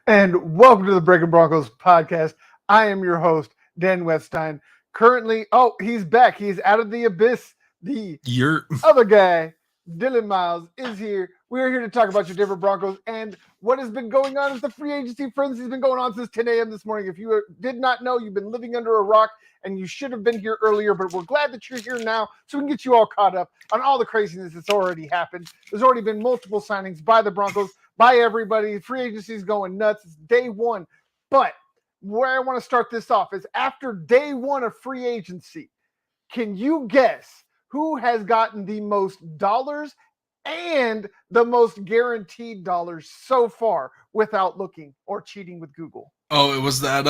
And welcome to the Breakin Broncos podcast. I am your host, Dan Wetstein. Currently, he's back. He's out of the abyss. The other guy, Dylan Miles, is here. We're here to talk about your Denver Broncos and what has been going on as the free agency frenzy has been going on since 10 a.m. this morning. If you did not know, you've been living under a rock and you should have been here earlier, but we're glad that you're here now so we can get you all caught up on all the craziness that's already happened. There's already been multiple signings by the Broncos, by everybody. Free agency is going nuts. It's day one. But where I want to start this off is after day one of free agency, can you guess who has gotten the most dollars and the most guaranteed dollars so far without looking or cheating with Google? Oh, it was that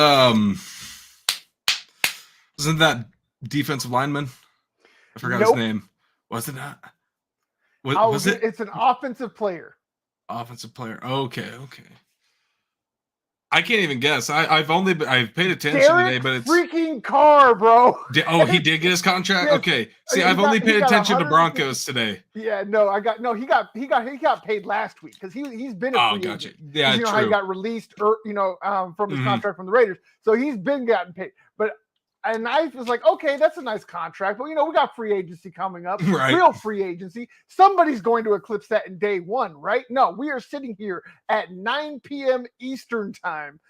wasn't that defensive lineman? I forgot his name. Was it not? Was it? It's an offensive player. Offensive player. Okay. I can't even guess. I've paid attention today, but it's freaking Carr, bro. He did get his contract. Yes. Okay. See, I've only paid attention to Broncos today. Yeah, he got paid last week because he's been a free agent. Yeah, you know how he got released, from his contract from the Raiders, so he's been gotten paid. And I was like, okay, that's a nice contract, but we got free agency coming up, right? Real free agency. Somebody's going to eclipse that in day one, right? No, we are sitting here at 9 p.m. Eastern time,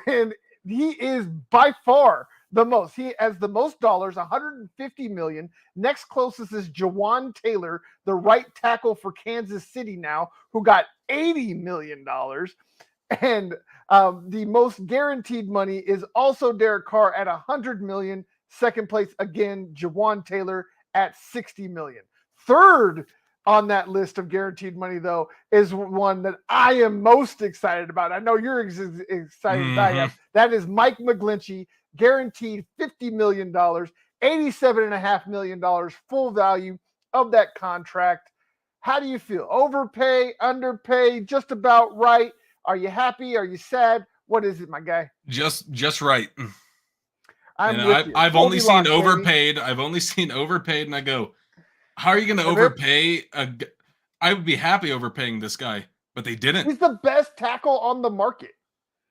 and he is by far the most. He has the most dollars, $150 million. Next closest is Jawan Taylor, the right tackle for Kansas City now, who got $80 million. And the most guaranteed money is also Derek Carr at $100 million. Second place, again, Jawan Taylor at $60 million. Third on that list of guaranteed money, though, is one that I am most excited about. I know you're excited as I am. That is Mike McGlinchey, guaranteed $50 million, $87.5 million full value of that contract. How do you feel? Overpay, underpay, just about right? Are you happy? Are you sad? What is it, my guy? Just right. I've only seen overpaid. I've only seen overpaid, and I go, how are you going to overpay? I would be happy overpaying this guy, but they didn't. He's the best tackle on the market.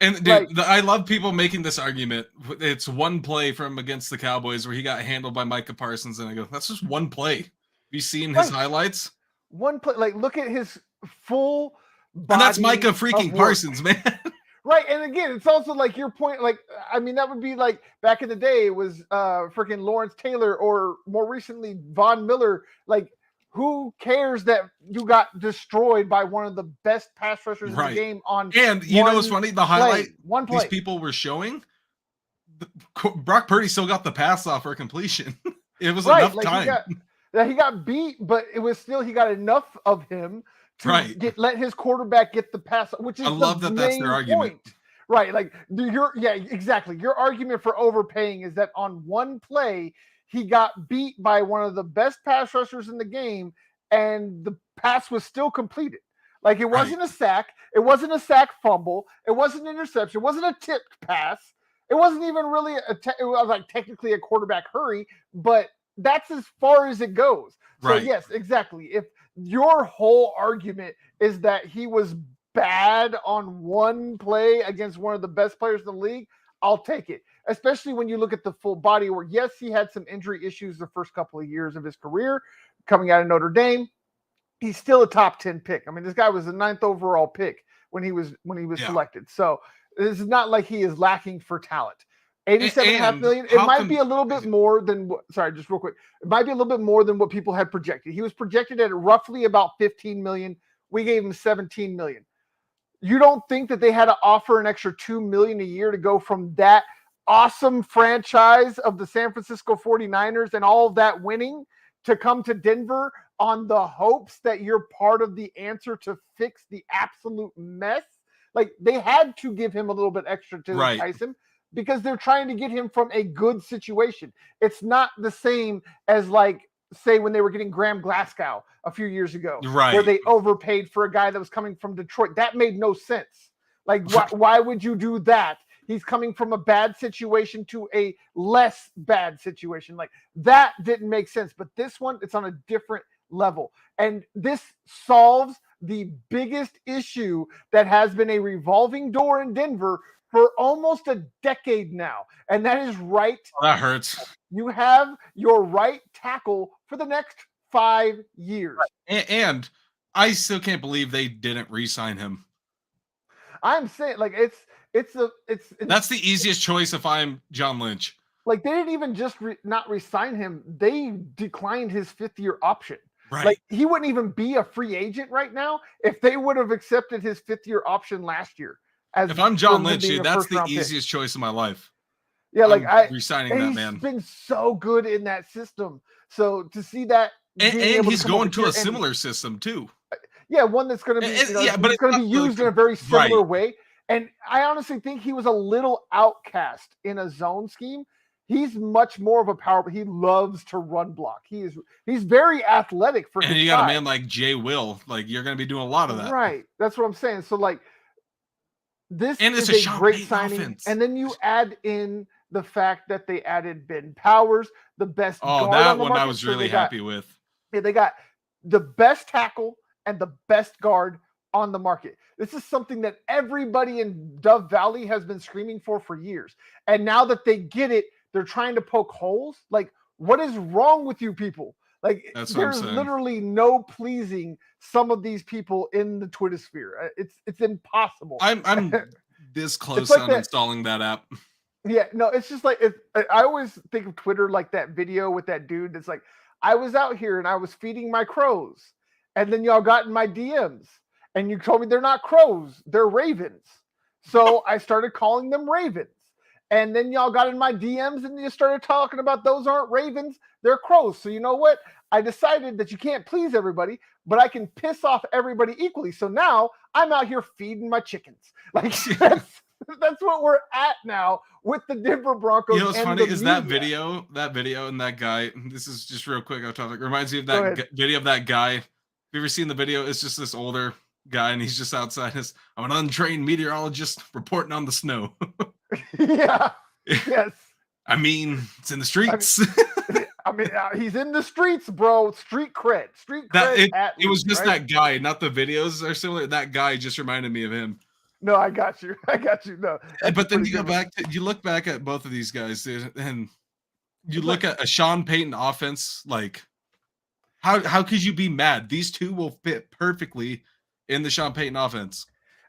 And dude, I love people making this argument. It's one play from against the Cowboys where he got handled by Micah Parsons, and I go, that's just one play. Have you seen his highlights? One play. Like, look at his full body. And that's Micah freaking Parsons, man. Right. And again, it's also like your point. Like, I mean, that would be like back in the day, it was freaking Lawrence Taylor, or more recently, Von Miller. Like, who cares that you got destroyed by one of the best pass rushers in the game on And you know what's funny? The highlight one play these people were showing, Brock Purdy still got the pass off for completion. It was enough time. He got beat, but it was still, he got enough of him to let his quarterback get the pass, which is that's their argument. Right. Like exactly. Your argument for overpaying is that on one play, he got beat by one of the best pass rushers in the game, and the pass was still completed. Like, it wasn't a sack. It wasn't a sack fumble. It wasn't an interception. It wasn't a tipped pass. It wasn't even really it was like technically a quarterback hurry, but that's as far as it goes. So yes, exactly. If your whole argument is that he was bad on one play against one of the best players in the league, I'll take it. Especially when you look at the full body where, yes, he had some injury issues the first couple of years of his career coming out of Notre Dame. He's still a top 10 pick. I mean, this guy was the 9th overall pick when he was selected. So this is not like he is lacking for talent. $87.5 million. It might be a little bit more than just real quick. It might be a little bit more than what people had projected. He was projected at roughly about $15 million. We gave him $17 million. You don't think that they had to offer an extra $2 million a year to go from that awesome franchise of the San Francisco 49ers and all of that winning to come to Denver on the hopes that you're part of the answer to fix the absolute mess? Like, they had to give him a little bit extra to entice him because they're trying to get him from a good situation. It's not the same as, like, say when they were getting Graham Glasgow a few years ago, where they overpaid for a guy that was coming from Detroit. That made no sense. Like, why would you do that? He's coming from a bad situation to a less bad situation. Like, that didn't make sense. But this one, it's on a different level. And this solves the biggest issue that has been a revolving door in Denver for almost a decade now. And that is that hurts. You have your right tackle for the next 5 years. And I still can't believe they didn't re-sign him. I'm saying, like, it's that's the easiest choice if I'm John Lynch. Like, they didn't even just not re-sign him. They declined his 5th-year option. Right. Like, he wouldn't even be a free agent right now if they would have accepted his 5th-year option last year. If I'm John Lynch, dude, that's the easiest choice of my life. Yeah, like, re-signing that man. He's been so good in that system. So to see that, and he's going to a similar system too. Yeah, one that's going to be, but it's going to be used in a very similar way. And I honestly think he was a little outcast in a zone scheme. He's much more of a power, but he loves to run block. He's very athletic for his size. And you got a man like Jay Will. Like, you're going to be doing a lot of that. Right. That's what I'm saying. So, like, this is a great signing. Offense. And then you add in the fact that they added Ben Powers, the best guard that on the one market. I was really happy with. Yeah, they got the best tackle and the best guard on the market. This is something that everybody in Dove Valley has been screaming for years. And now that they get it, they're trying to poke holes. Like, what is wrong with you people? Like, there's literally no pleasing some of these people in the Twitter sphere. It's impossible. I'm this close on installing that app. Yeah, no, it's just like, I always think of Twitter like that video with that dude that's like, I was out here and I was feeding my crows. And then y'all got in my DMs and you told me they're not crows, they're ravens. So I started calling them ravens. And then y'all got in my DMs and you started talking about those aren't ravens, they're crows. So you know what? I decided that you can't please everybody, but I can piss off everybody equally. So now I'm out here feeding my chickens. Like, that's what we're at now with the Denver Broncos. You know what's funny is that video and that guy. This is just real quick off topic. Reminds me of that video of that guy. Have you ever seen the video? It's just this older guy and he's just outside. I'm an untrained meteorologist reporting on the snow. Yeah. Yes. I mean, it's in the streets. I mean, he's in the streets, bro. Street cred. It was just that guy, not the videos are similar. That guy just reminded me of him. No, I got you. No, but then you look back at both of these guys, dude, and you look at a Sean Payton offense. Like, how could you be mad? These two will fit perfectly in the Sean Payton offense.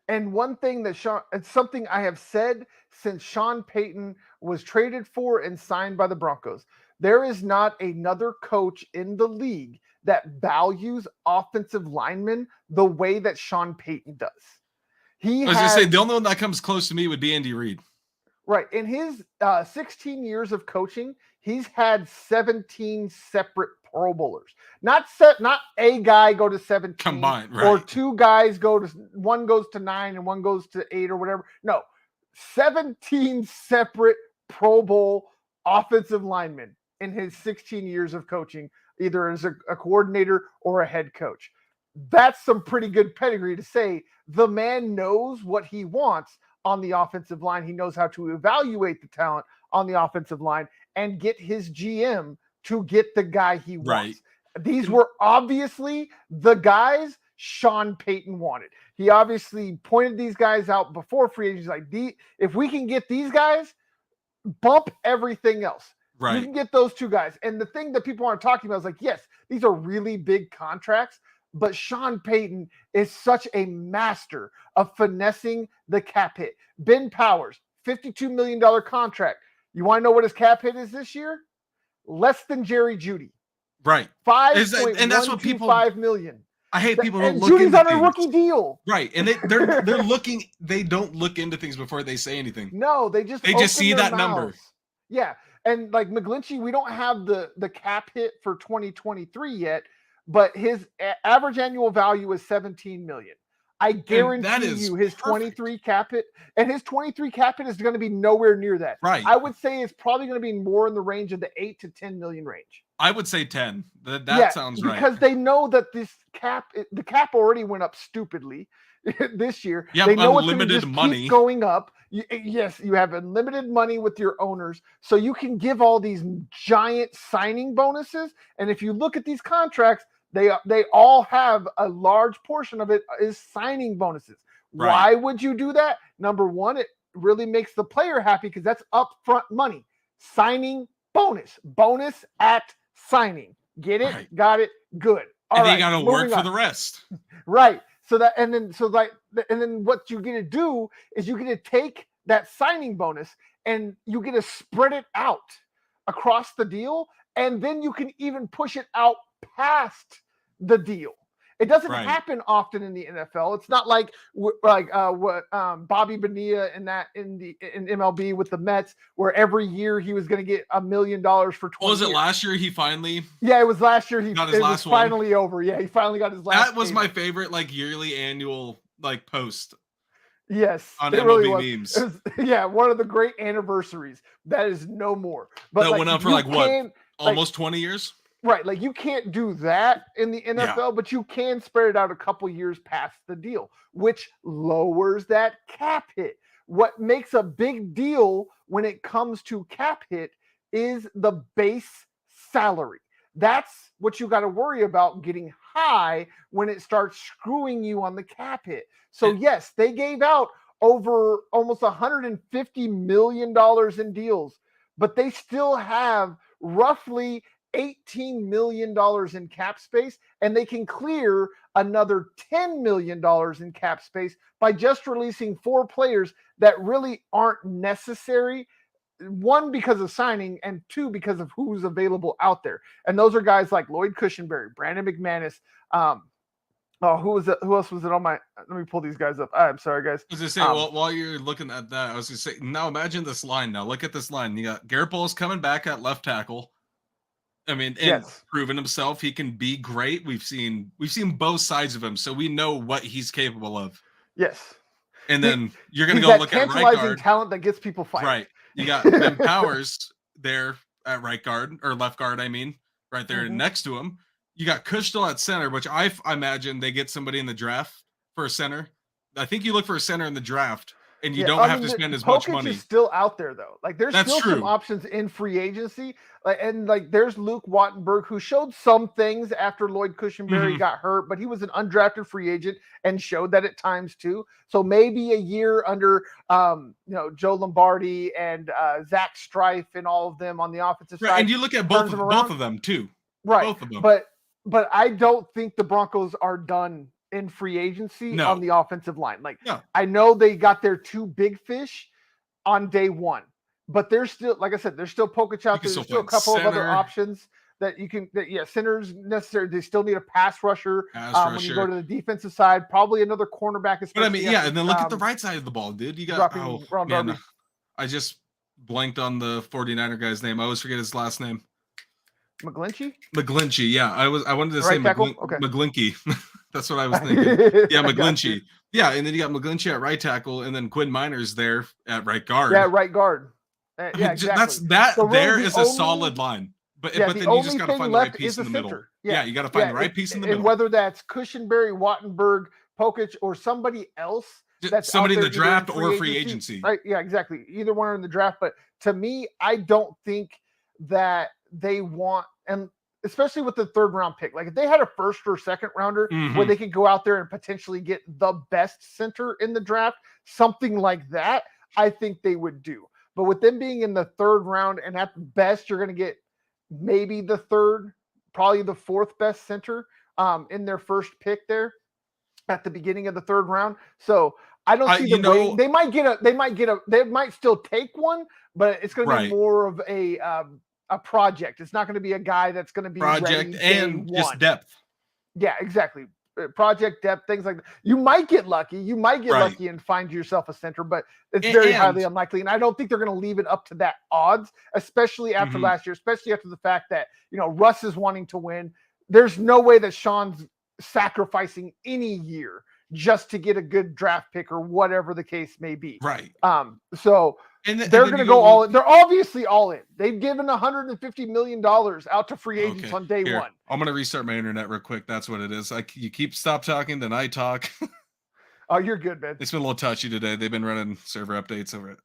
And one thing that it's something I have said since Sean Payton was traded for and signed by the Broncos. There is not another coach in the league that values offensive linemen the way that Sean Payton does. I was going to say, the only one that comes close to me would be Andy Reid. Right. In his 16 years of coaching, he's had 17 separate Pro Bowlers. Not a guy go to 17 combined, right? Or two guys one goes to 9 and one goes to 8 or whatever. No, 17 separate Pro Bowl offensive linemen in his 16 years of coaching, either as a coordinator or a head coach. That's some pretty good pedigree to say the man knows what he wants on the offensive line. He knows how to evaluate the talent on the offensive line and get his GM to get the guy he wants. Right. These were obviously the guys Sean Payton wanted. He obviously pointed these guys out before free agency. Like, if we can get these guys, bump everything else. Right. You can get those two guys. And the thing that people aren't talking about is like, yes, these are really big contracts, but Sean Payton is such a master of finessing the cap hit. Ben Powers, $52 million contract. You want to know what his cap hit is this year? Less than Jerry Jeudy. Right. $5.125 million. I hate people who and look Judy's into on things. a rookie deal. Right. And they're looking, they don't look into things before they say anything. No, they just see that number. Yeah. And like McGlinchey, we don't have the cap hit for 2023 yet, but his average annual value is 17 million. I guarantee you his 23 cap hit, and his 23 cap hit is going to be nowhere near that. Right. I would say it's probably going to be more in the range of the 8 to 10 million range. I would say 10. That sounds right. Because they know that the cap already went up stupidly this year. You have they know unlimited it's money keep going up. Yes, you have unlimited money with your owners, so you can give all these giant signing bonuses. And if you look at these contracts, they all have a large portion of it is signing bonuses. Right. Why would you do that? Number one, it really makes the player happy because that's upfront money. Signing bonus at signing. Get it? Right. Got it? Good. And you got to work for the rest. Right. So then what you get to do is you get to take that signing bonus and you get to spread it out across the deal, and then you can even push it out past the deal. It doesn't happen often in the NFL. It's not like what Bobby Bonilla in MLB with the Mets, where every year he was going to get $1 million for 20 Was it years. Last year he finally? Yeah, it was last year. He got his last one. Finally over. Yeah, he finally got his last. That was my favorite, yearly annual post. Yes, on MLB really memes. It was, one of the great anniversaries. That is no more. But that went on for almost 20 years. Right, you can't do that in the NFL, but you can spread it out a couple years past the deal, which lowers that cap hit. What makes a big deal when it comes to cap hit is the base salary. That's what you got to worry about getting high when it starts screwing you on the cap hit. So yes, they gave out over almost $150 million in deals, but they still have roughly $18 million in cap space, and they can clear another $10 million in cap space by just releasing 4 players that really aren't necessary. 1, because of signing, and 2, because of who's available out there. And those are guys like Lloyd Cushenberry, Brandon McManus. Who else was it on my? Let me pull these guys up. I'm sorry, guys. I was gonna say, while you're looking at that, I was gonna say, now imagine this line. Now look at this line. You got Garrett Bowles coming back at left tackle. I mean, and proven himself, he can be great. We've seen both sides of him, so we know what he's capable of. Yes. And then you're gonna go look at right guard. Talent that gets people fired. Right. You got Ben Powers there at right guard, or left guard, I mean, right there next to him. You got Kush still at center, which I imagine they get somebody in the draft for a center. I think you look for a center in the draft, and you don't have to spend as much money. Is still out there though. There's still some options in free agency. There's Luke Wattenberg, who showed some things after Lloyd Cushenberry got hurt, but he was an undrafted free agent and showed that at times too. So maybe a year under Joe Lombardi and Zach Strife and all of them on the offensive side. And you look at both of them too. Right. Both of them. But I don't think the Broncos are done in free agency on the offensive line. I know they got their 2 big fish on day 1, but there's still, like I said, there's still Pokach out there. There's still a couple of other options that you can, center's necessary. They still need a pass rusher. When you go to the defensive side, probably another cornerback. But I mean, and then look at the right side of the ball, dude. You got, I just blanked on the 49er guy's name. I always forget his last name. McGlinchey, yeah. I wanted to say McGlinky. That's what I was thinking. Yeah, McGlinchey. Yeah, and then you got McGlinchey at right tackle, and then Quinn Miners there at right guard. Yeah, right guard. Exactly. There is a solid line. But then you just got to find the right piece in the middle. Yeah, you got to find the right piece in the middle. And whether that's Cushenberry, Wattenberg, Pokach, or somebody else. That's somebody in the draft or free agency. Right? Yeah, exactly. Either one are in the draft. But to me, I don't think that they want, and especially with the 3rd round pick, if they had a 1st or 2nd rounder where they could go out there and potentially get the best center in the draft, something like that, I think they would do. But with them being in the 3rd round, and at best, you're going to get maybe the 3rd, probably the 4th best center in their first pick there at the beginning of the 3rd round. So I don't see them waiting. They might still take one, but it's going to be more of a project. It's not going to be a guy that's going to be project and just depth. Yeah, exactly. project depth, things like that. You might get lucky. You might get lucky and find yourself a center, but it's very highly unlikely. And I don't think they're going to leave it up to that odds, especially after last year, especially after the fact that, Russ is wanting to win. There's no way that Sean's sacrificing any year just to get a good draft pick or whatever the case may be. Right. So they're going to go all in. They're obviously all in. They've given $150 million out to free agents on day one. I'm going to restart my internet real quick. That's what it is. You stop talking, then I talk. Oh, you're good, man. It's been a little touchy today. They've been running server updates over it.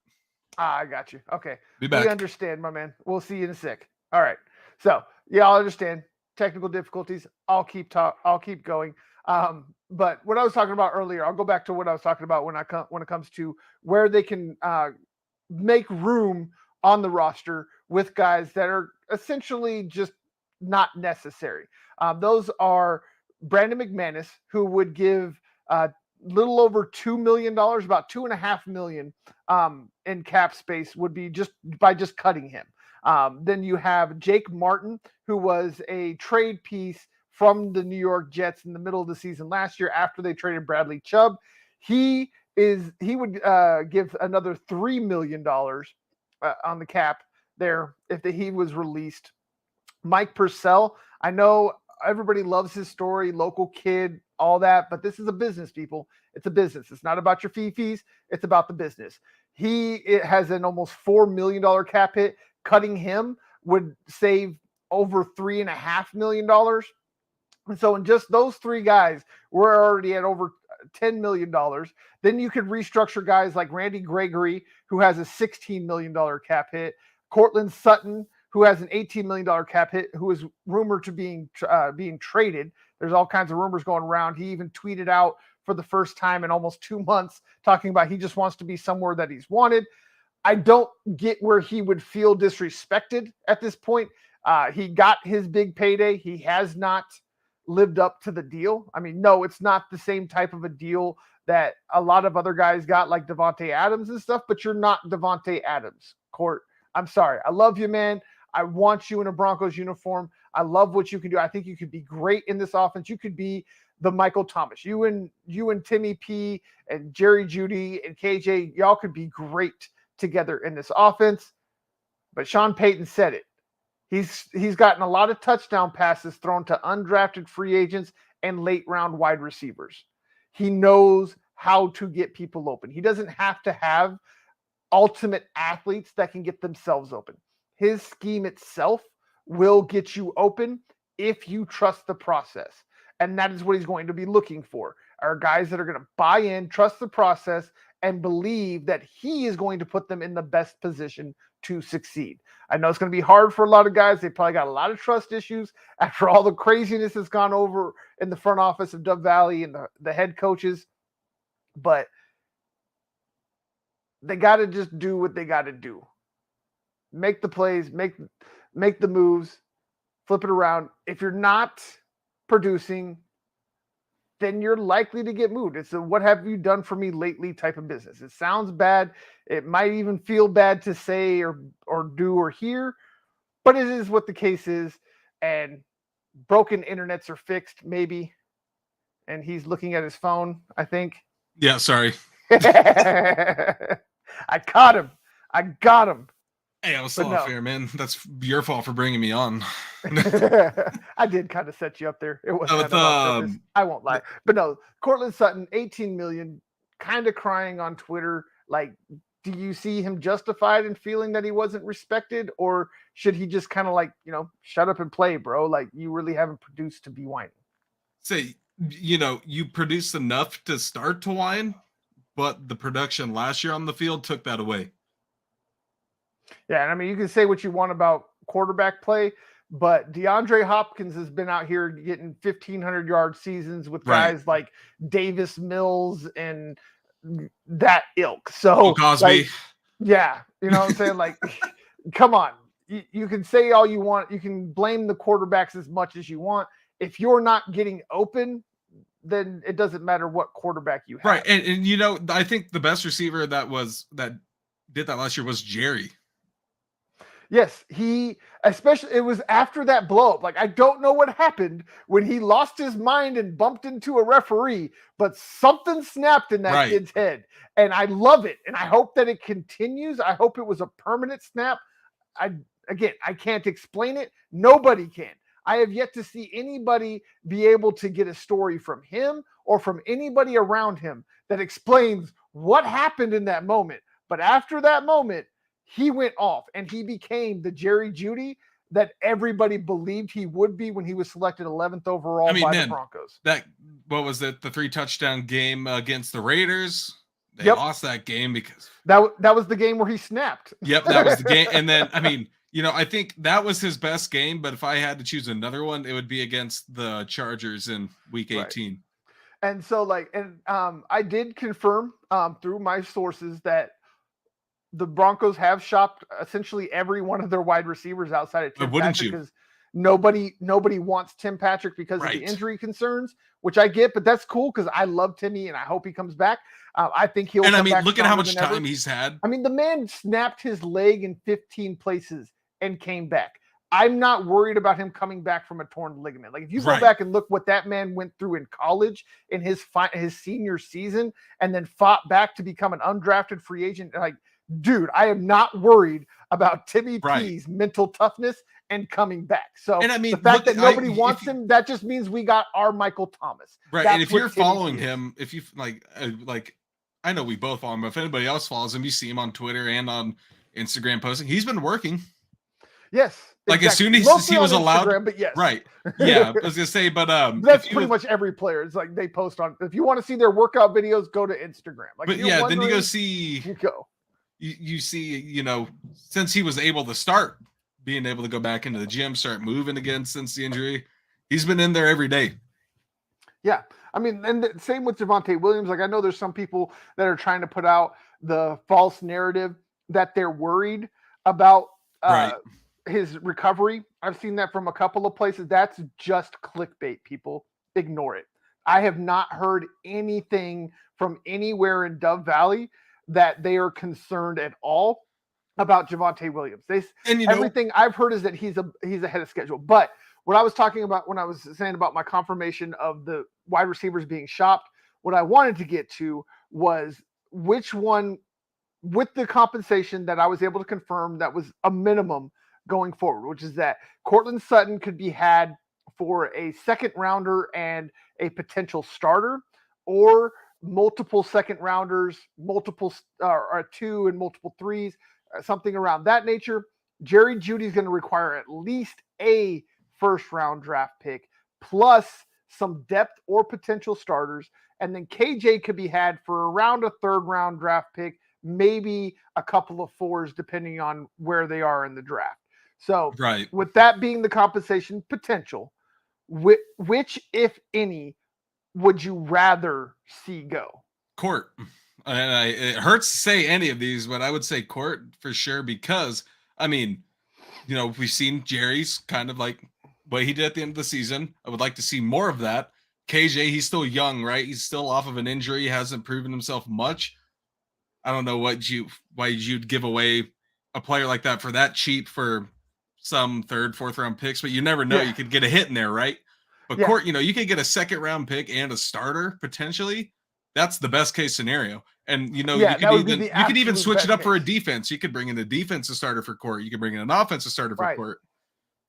I got you. Okay. Be back. We understand, my man. We'll see you in a sec. All right. So I'll understand technical difficulties. I'll keep going. But what I was talking about earlier, I'll go back to what I was talking about when it comes to where they can make room on the roster with guys that are essentially just not necessary. Those are Brandon McManus, who would give little over $2 million, about $2.5 million in cap space would be just by cutting him. Then you have Jake Martin, who was a trade piece from the New York Jets in the middle of the season last year after they traded Bradley Chubb. He would give another $3 million on the cap there if he was released. Mike Purcell, I know everybody loves his story, local kid, all that, but this is a business, people. It's a business. It's not about your fee-fees. It's about the business. It has an almost $4 million cap hit. Cutting him would save over $3.5 million. And so in just those three guys, we're already at over $10 million. Then you could restructure guys like Randy Gregory, who has a $16 million cap hit. Cortland Sutton, who has an $18 million cap hit, who is rumored to being traded. There's all kinds of rumors going around. He even tweeted out for the first time in almost 2 months talking about he just wants to be somewhere that he's wanted. I don't get where he would feel disrespected at this point. He got his big payday. He has not lived up to the deal. I mean, no, it's not the same type of a deal that a lot of other guys got, like Devontae Adams and stuff, but you're not Devontae Adams, Court. I'm sorry. I love you, man. I want you in a Broncos uniform. I love what you can do. I think you could be great in this offense. You could be the Michael Thomas. You and Timmy P and Jerry Jeudy and KJ, y'all could be great together in this offense. But Sean Payton said it. He's gotten a lot of touchdown passes thrown to undrafted free agents and late round wide receivers. He knows how to get people open. He doesn't have to have ultimate athletes that can get themselves open. His scheme itself will get you open if you trust the process. And that is what he's going to be looking for, are guys that are going to buy in, trust the process, and believe that he is going to put them in the best position to succeed. I know it's going to be hard for a lot of guys. They probably got a lot of trust issues after all the craziness that's gone over in the front office of Dove Valley and the head coaches. But they got to just do what they got to do. Make the plays, make the moves, flip it around. If you're not producing, then you're likely to get moved. It's a what have you done for me lately type of business. It sounds bad. It might even feel bad to say or do or hear, but it is what the case is. And broken internets are fixed, maybe. And he's looking at his phone, I think. Yeah, sorry. I caught him. I got him. Hey, I was still unfair, man. That's your fault for bringing me on. I did kind of set you up there. It wasn't I won't lie. But no, Cortland Sutton, 18 million, kind of crying on Twitter. Like, do you see him justified in feeling that he wasn't respected? Or should he just kind of like, shut up and play, bro? Like, you really haven't produced to be whining. Say, you produced enough to start to whine, but the production last year on the field took that away. Yeah, and I mean, you can say what you want about quarterback play, but DeAndre Hopkins has been out here getting 1,500-yard seasons with guys like Davis Mills and that ilk. So, Cosby. Yeah, you know what I'm saying? Like, come on. You can say all you want. You can blame the quarterbacks as much as you want. If you're not getting open, then it doesn't matter what quarterback you have. Right, and I think the best receiver that did that last year was Jerry. Yes, especially it was after that blow up. Like, I don't know what happened when he lost his mind and bumped into a referee, but something snapped in that kid's head. And I love it. And I hope that it continues. I hope it was a permanent snap. I can't explain it. Nobody can. I have yet to see anybody be able to get a story from him or from anybody around him that explains what happened in that moment. But after that moment, he went off and he became the Jerry Jeudy that everybody believed he would be when he was selected 11th overall by the Broncos. What was it? The 3 touchdown game against the Raiders. They lost that game because that was the game where he snapped. Yep, that was the game. And then, I mean, I think that was his best game, but if I had to choose another one, it would be against the Chargers in week 18. Right. And so I did confirm through my sources that the Broncos have shopped essentially every one of their wide receivers outside of Tim Patrick, because nobody wants Tim Patrick because of the injury concerns, which I get, but that's cool because I love Timmy and I hope he comes back. I think he'll. And come back look at how much time he's had. I mean, the man snapped his leg in 15 places and came back. I'm not worried about him coming back from a torn ligament. Like, if you go back and look what that man went through in college in his senior season, and then fought back to become an undrafted free agent, like, dude, I am not worried about Timmy P's mental toughness and coming back. So, and the fact that nobody wants him, that just means we got our Michael Thomas. Right. That's, and if you're following him, if you like, I know we both follow him, but if anybody else follows him, you see him on Twitter and on Instagram posting. He's been working. Yes. Like, as soon as he was allowed, but yes. Right. Yeah, I was gonna say, but that's pretty much every player. It's like they post on. If you want to see their workout videos, go to Instagram. Like, but yeah, then you go see. You see, since he was able to start being able to go back into the gym, start moving again since the injury, he's been in there every day. Yeah. I mean, and the same with Javonte Williams. Like, I know there's some people that are trying to put out the false narrative that they're worried about his recovery. I've seen that from a couple of places. That's just clickbait, people. Ignore it. I have not heard anything from anywhere in Dove Valley that they are concerned at all about Javonte Williams. Everything I've heard is that he's ahead of schedule. But what I was talking about when I was saying about my confirmation of the wide receivers being shopped, what I wanted to get to was which one, with the compensation that I was able to confirm that was a minimum going forward, which is that Cortland Sutton could be had for a second rounder and a potential starter, or multiple second rounders, multiple or 2 and multiple 3s, something around that nature. Jerry Jeudy is going to require at least a first round draft pick plus some depth or potential starters. And then KJ could be had for around a 3rd round draft pick, maybe a couple of 4s, depending on where they are in the draft. So with that being the compensation potential, which, if any, would you rather see go? Court. And it hurts to say any of these, but I would say Court for sure, because, I mean, we've seen Jerry's kind of like what he did at the end of the season. I would like to see more of that. KJ, he's still young, right? He's still off of an injury. He hasn't proven himself much. I don't know why you'd give away a player like that for that cheap for some 3rd, 4th round picks, but you never know. You could get a hit in there, right? But Court, you could get a 2nd round pick and a starter potentially. That's the best case scenario. And you could even switch it up for a defense. You could bring in a defensive starter for Court. You could bring in an offensive starter for Court.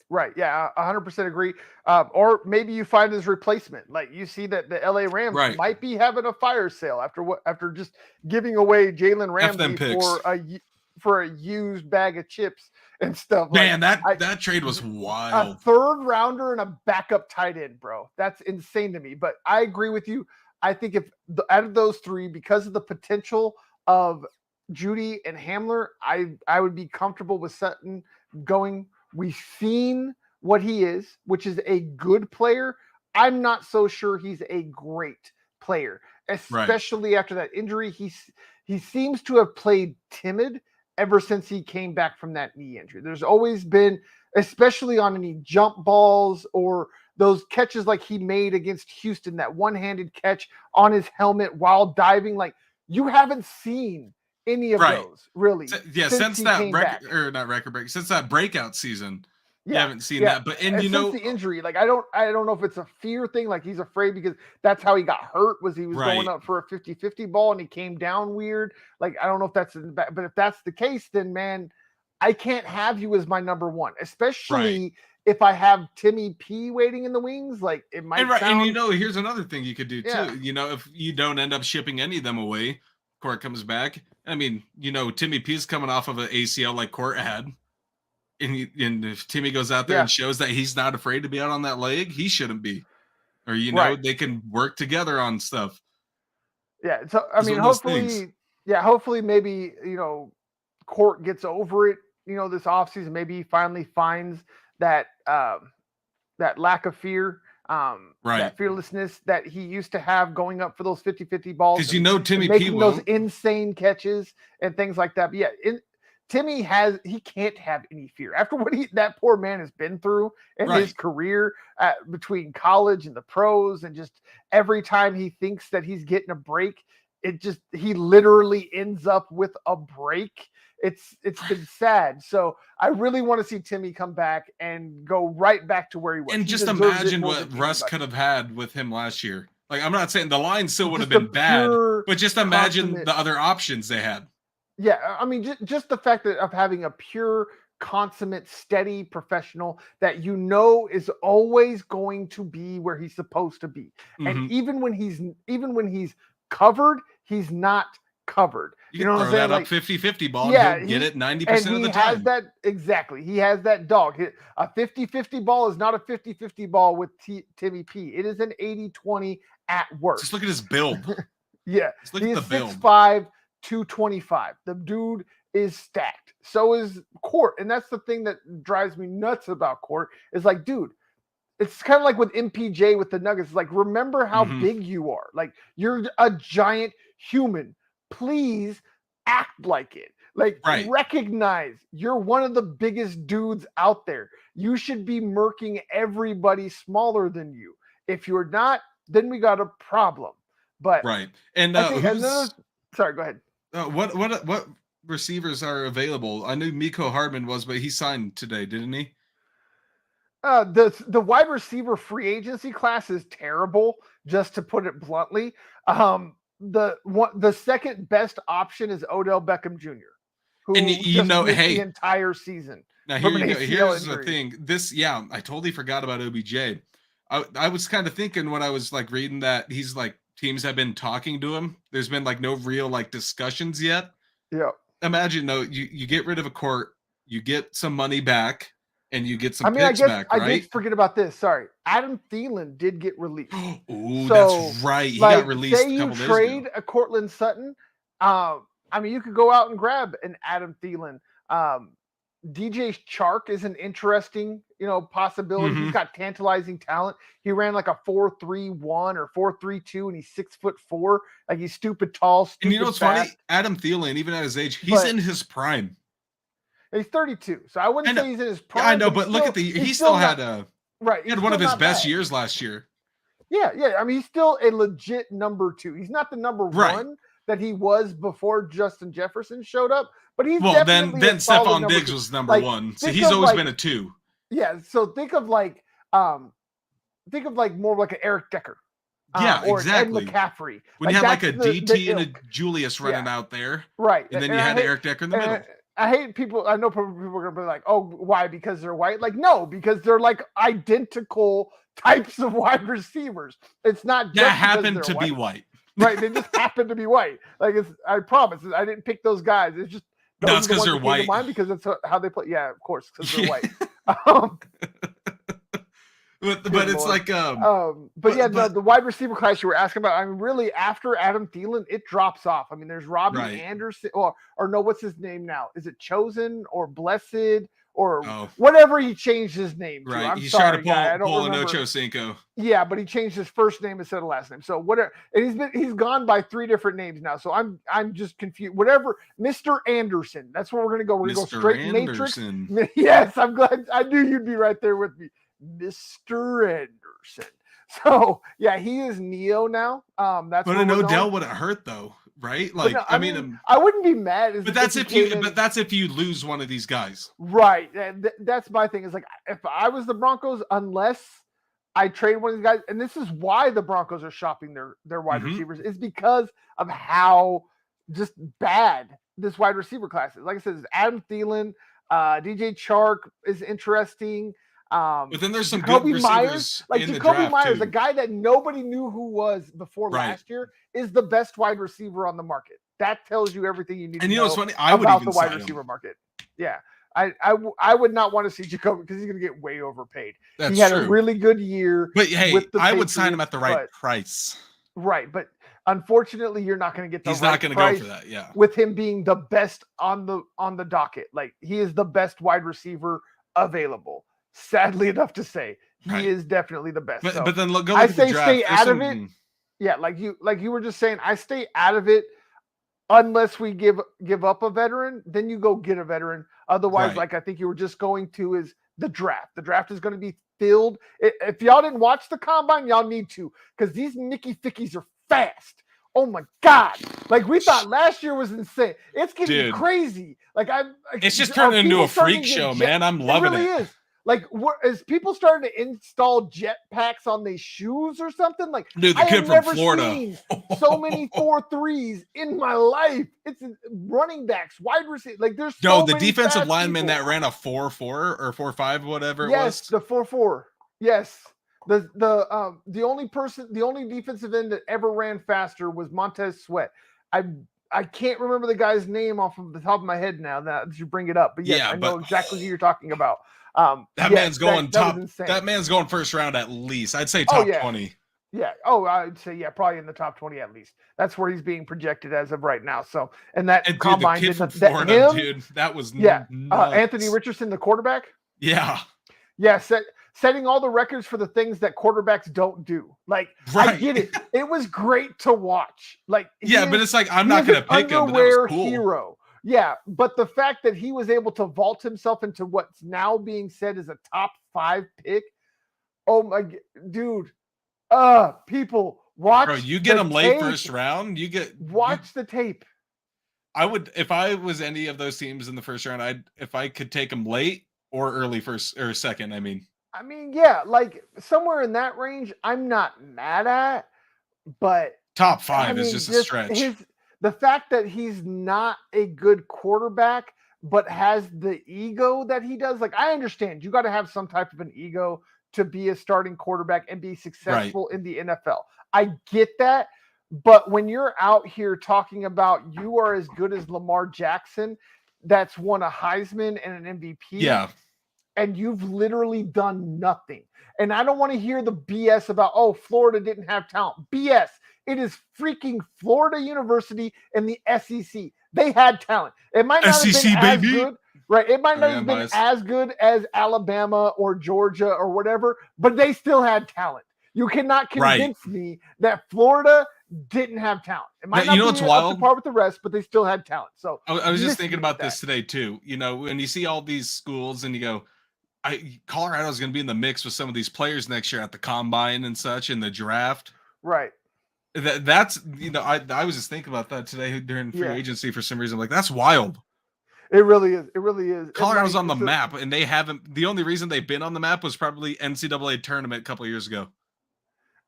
Right. Yeah, 100% agree. Or maybe you find his replacement. Like, you see that the LA Rams might be having a fire sale after just giving away Jalen Ramsey for a used bag of chips and stuff. Man, that trade was wild. A 3rd rounder and a backup tight end, bro. That's insane to me. But I agree with you. I think out of those 3, because of the potential of Jeudy and Hamler, I would be comfortable with Sutton going. We've seen what he is, which is a good player. I'm not so sure he's a great player, especially after that injury. He seems to have played timid ever since he came back from that knee injury. There's always been, especially on any jump balls or those catches like he made against Houston, that one-handed catch on his helmet while diving. Like, you haven't seen any of those really. Since that breakout season. You haven't seen that, but since the injury, like I don't know if it's a fear thing, like he's afraid because that's how he got hurt, was he was going up for a 50-50 ball and he came down weird. Like I don't know if that's, but if that's the case, then man, I can't have you as my number one, especially if I have Timmy P waiting in the wings. Like it might sound... And here's another thing you could do too. If you don't end up shipping any of them away, Court comes back. I mean, Timmy P's coming off of an ACL like Court had. And if Timmy goes out there and shows that he's not afraid to be out on that leg, he shouldn't be. Or, they can work together on stuff. Yeah. So, I mean, hopefully maybe, Court gets over it, this offseason. Maybe he finally finds that lack of fear, that fearlessness that he used to have going up for those 50-50 balls. Because Timmy P making those insane catches and things like that. But yeah, Timmy he can't have any fear after what that poor man has been through in his career between college and the pros, and just every time he thinks that he's getting a break, he literally ends up with a break. It's been sad. So I really want to see Timmy come back and go right back to where he was. And just imagine what Russ could have had with him last year. Like, I'm not saying the line still would have been bad, but just imagine the other options they had. Yeah, I mean, just the fact of having a pure, consummate, steady professional that is always going to be where he's supposed to be, and even when he's covered, he's not covered. You know what I'm saying? Like 50-50 ball, he'll get it 90% of the time. He has that dog. A 50-50 ball is not a 50-50 ball with Timmy P. It is an 80-20 at work. Just look at his build. Yeah, he is 6'5". 225. The dude is stacked. So is Court. And that's the thing that drives me nuts about Court is like, dude, it's kind of like with MPJ with the Nuggets. It's like, remember how big you are. Like, you're a giant human. Please act like it. Like, recognize you're one of the biggest dudes out there. You should be murking everybody smaller than you. If you're not, then we got a problem. But and sorry, go ahead. What receivers are available? I knew Miko Hardman was, but he signed today, didn't he? The wide receiver free agency class is terrible, just to put it bluntly. The second best option is Odell Beckham Jr., who missed the entire season. Now here's the thing. I totally forgot about OBJ. I was kind of thinking when I was like reading that he's like, teams have been talking to him. There's been like no real like discussions yet. Yeah. Imagine though, you get rid of a Court, you get some money back, and you get some picks back, right? I did forget about this. Sorry. Adam Thielen did get released. Oh, that's right. He got released. Say you trade a Cortland Sutton. I mean, you could go out and grab an Adam Thielen. DJ Chark is an interesting, possibility. He's got tantalizing talent. He ran like a 4.31 or 4.32, and he's 6'4". Like, he's stupid tall. And you know what's funny? Adam Thielen, even at his age, he's in his prime. He's 32, so I wouldn't say he's in his prime. Yeah, I know, but look at he still had he had one of his best years last year. Yeah. I mean, he's still a legit number 2. He's not the number 1 that he was before Justin Jefferson showed up. But he's then Stephon Diggs was number 1, so he's always been a 2. Yeah, so think of more like an Eric Decker. Or exactly. Ed McCaffrey. When you have like a DT and a Julius running out there, and then you had Eric Decker in the middle. I hate people. I know people are gonna be like, "Oh, why? Because they're white?" Like, no, because they're like identical types of wide receivers. It's not just that happened to be white. Right? They just happen to be white. Like, I promise. I didn't pick those guys. It's just. No, it's because they're white. Because that's how they play. Yeah, of course, because they're white. But it's like the wide receiver class you were asking about. I mean, really, after Adam Thielen, it drops off. I mean, there's Robbie Anderson, or no, what's his name now? Is it Chosen or Blessed or whatever he changed his name to? I'm he's sorry, trying to pull an Ocho Cinco. Yeah, but he changed his first name instead of last name. So whatever, and he's gone by 3 different names now. So I'm just confused. Whatever, Mr. Anderson. That's where we're gonna go. We're gonna go straight Anderson. Matrix. Yes, I'm glad. I knew you'd be right there with me. Mr. Anderson. So yeah, he is Neo now. That's but an Odell would have hurt though. right? Like, no, I mean, I wouldn't be mad. But that's if you lose one of these guys, right? That's my thing. Is like if I was the Broncos, unless I trade one of these guys, and this is why the Broncos are shopping their wide receivers, is because of how just bad this wide receiver class is. Like I said, it's Adam Thielen, DJ Chark is interesting. But then there's some good receivers Myers, like in Jacoby the draft Myers, too. a guy that nobody knew who was before last year, is the best wide receiver on the market. That tells you everything you need to know what's funny? about the wide receiver market. Yeah. I would not want to see Jacoby because he's going to get way overpaid. That's he had true. a really good year. But hey, I would sign him at the right price. Right, but unfortunately, you're not going to get the He's right not going to price go for that. Yeah, with him being the best on the docket. Like he is the best wide receiver available. Sadly enough to say, he is definitely the best. But then look I at say the draft. stay out of it. Yeah, like you were just saying, I stay out of it unless we give up a veteran. Then you go get a veteran. Otherwise, like I think you were just going to, is the draft. The draft is going to be filled. If y'all didn't watch the combine, y'all need to, because these Mickey Fickies are fast. Oh my God. Like we thought last year was insane. It's getting crazy. Like it's just turning into a freak show, man. I'm loving it. It really is. Like, is people starting to install jet packs on their shoes or something? Like, dude, the kid from Florida. Seen so many 4.3s in my life. It's running backs, wide receivers. Like, there's the defensive lineman that ran a 4.4 or 4.5, whatever it was. Yes, the 4.4. Yes. The only defensive end that ever ran faster was Montez Sweat. I can't remember the guy's name off of the top of my head now that you bring it up, but yes, I know exactly who you're talking about. That man's going top. That man's going first round at least. I'd say top 20. Yeah. Oh, I'd say probably in the top 20 at least. That's where he's being projected as of right now. So, and combine, the kid from Florida, dude, that was nuts. Anthony Richardson, the quarterback. Yeah. Setting all the records for the things that quarterbacks don't do. Like, I get it. It was great to watch. Like, but it's like, I'm not going to pick him. But that was cool. Hero. Yeah, but the fact that he was able to vault himself into what's now being said is a top 5 pick. Oh my dude. People watch. Bro, you get him late first round. Watch the tape. I would, if I was any of those teams in the first round, if I could take him late or early first or second, I mean, yeah, like somewhere in that range, I'm not mad at, but top 5 is just a stretch. The fact that he's not a good quarterback, but has the ego that he does, like, I understand you got to have some type of an ego to be a starting quarterback and be successful in the NFL. I get that. But when you're out here talking about you are as good as Lamar Jackson, that's won a Heisman and an MVP. Yeah. And you've literally done nothing. And I don't want to hear the BS about, Florida didn't have talent. BS. It is freaking Florida University and the SEC. They had talent. It might not have been as good. Right. It might not have been as good as Alabama or Georgia or whatever, but they still had talent. You cannot convince me that Florida didn't have talent. It might not be what's wild? Up to par with the rest, but they still had talent. So I was just thinking about this today too. When you see all these schools and you go, Colorado's going to be in the mix with some of these players next year at the combine and such in the draft. Right. That's I was just thinking about that today during free agency for some reason. Like, that's wild. It really is. It really is. Colorado's on the map, and they haven't. The only reason they've been on the map was probably NCAA tournament a couple of years ago.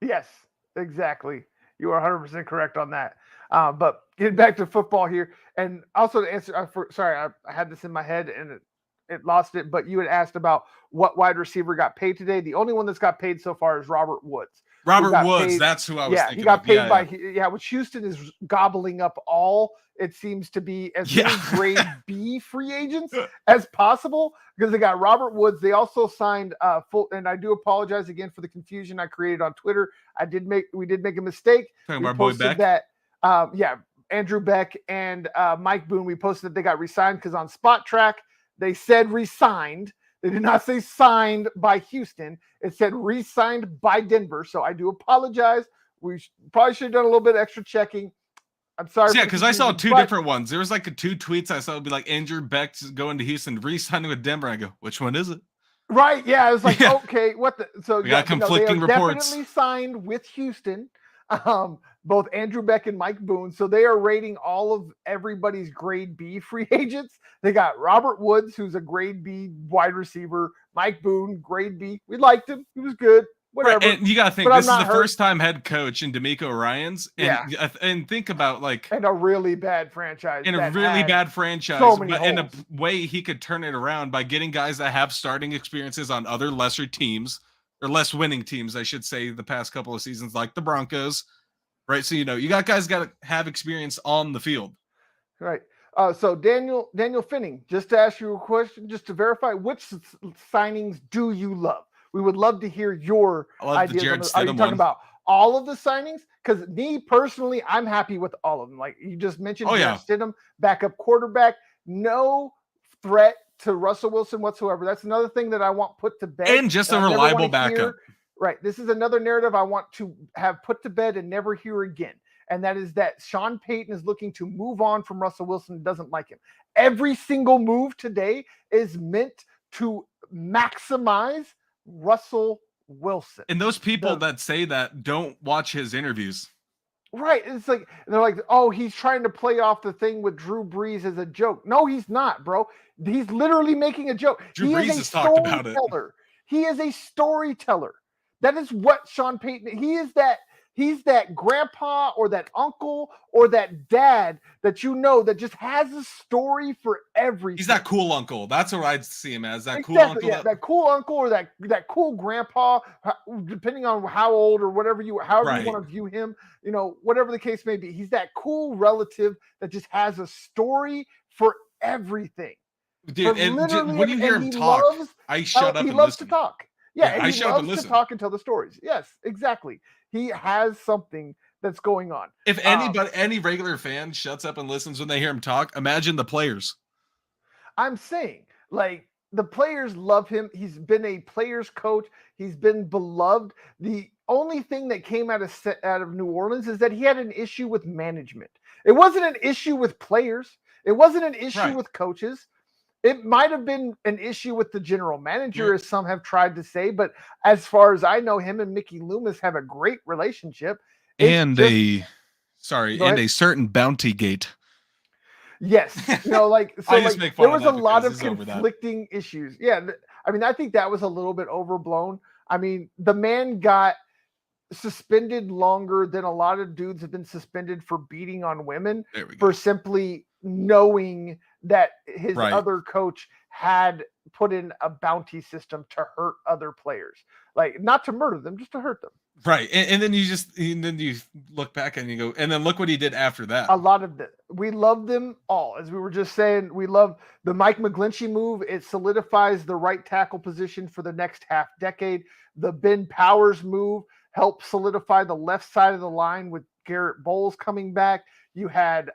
Yes, exactly. You are 100% correct on that. But getting back to football here, and also to answer, I had this in my head and it lost it. But you had asked about what wide receiver got paid today. The only one that's got paid so far is Robert Woods. Robert Woods, that's who I was thinking. He got paid by which Houston is gobbling up all. It seems to be as many grade B free agents as possible because they got Robert Woods. They also signed and I do apologize again for the confusion I created on Twitter. We did make a mistake. Talking about boy Beck. Andrew Beck and Mike Boone. We posted that they got re-signed because on Spot Track they said re-signed. They did not say signed by Houston. It said re-signed by Denver. So I do apologize. We probably should have done a little bit extra checking. I'm sorry. Yeah, because I saw two different ones. There was like 2 tweets I saw. It would be like Andrew Beck's going to Houston, re-signing with Denver. I go, which one is it? Right. Yeah. I was like, okay, what the? So we got conflicting they are reports. Definitely signed with Houston. both Andrew Beck and Mike Boone. So they are rating all of everybody's grade B free agents. They got Robert Woods, who's a grade B wide receiver. Mike Boone, grade B. We liked him. He was good. Whatever. Right, and you got to think this is the first time head coach in D'Amico Ryans, and think about like in a really bad franchise, in a way he could turn it around by getting guys that have starting experiences on other lesser teams or less winning teams, I should say, the past couple of seasons, like the Broncos, right? So you got guys got to have experience on the field, right? So Daniel Finning, just to ask you a question, just to verify, which signings do you love? We would love to hear your ideas. Are you talking about all of the signings? Because me personally, I'm happy with all of them. Like you just mentioned, Stidham, backup quarterback, no threat to Russell Wilson whatsoever. That's another thing that I want put to bed. And just a reliable backup. Right. This is another narrative I want to have put to bed and never hear again. And that is that Sean Payton is looking to move on from Russell Wilson and doesn't like him. Every single move today is meant to maximize Russell Wilson. And those people that say that don't watch his interviews. Right. It's like, they're like, oh, he's trying to play off the thing with Drew Brees as a joke. No, he's not, bro. He's literally making a joke. Drew Brees has talked about it. He is a storyteller. That is what Sean Payton, he's that grandpa or that uncle or that dad that that just has a story for everything. He's that cool uncle. That's what I'd see him as. That cool uncle. Yeah, that cool uncle or that cool grandpa, depending on how old or however you want to view him, whatever the case may be. He's that cool relative that just has a story for everything. Dude, when you hear him talk, I shut up and listen. He loves to talk. Yeah, I shut up and listen. To talk and tell the stories. Yes, exactly. He has something that's going on. If any regular fan shuts up and listens when they hear him talk, imagine the players. I'm saying, like, the players love him. He's been a player's coach. He's been beloved. The only thing that came out of New Orleans is that he had an issue with management. It wasn't an issue with players. It wasn't an issue with coaches. It might have been an issue with the general manager, as some have tried to say, but as far as I know, him and Mickey Loomis have a great relationship. And a certain bounty gate. Yes. There was a lot of conflicting issues. Yeah. I mean, I think that was a little bit overblown. I mean, the man got suspended longer than a lot of dudes have been suspended for beating on women for simply knowing that his other coach had put in a bounty system to hurt other players, like not to murder them, just to hurt them. Right. And then you look back and you go, and then look what he did after that. A lot of we love them all. As we were just saying, we love the Mike McGlinchey move. It solidifies the right tackle position for the next half decade. The Ben Powers move helped solidify the left side of the line with Garrett Bowles coming back. You had,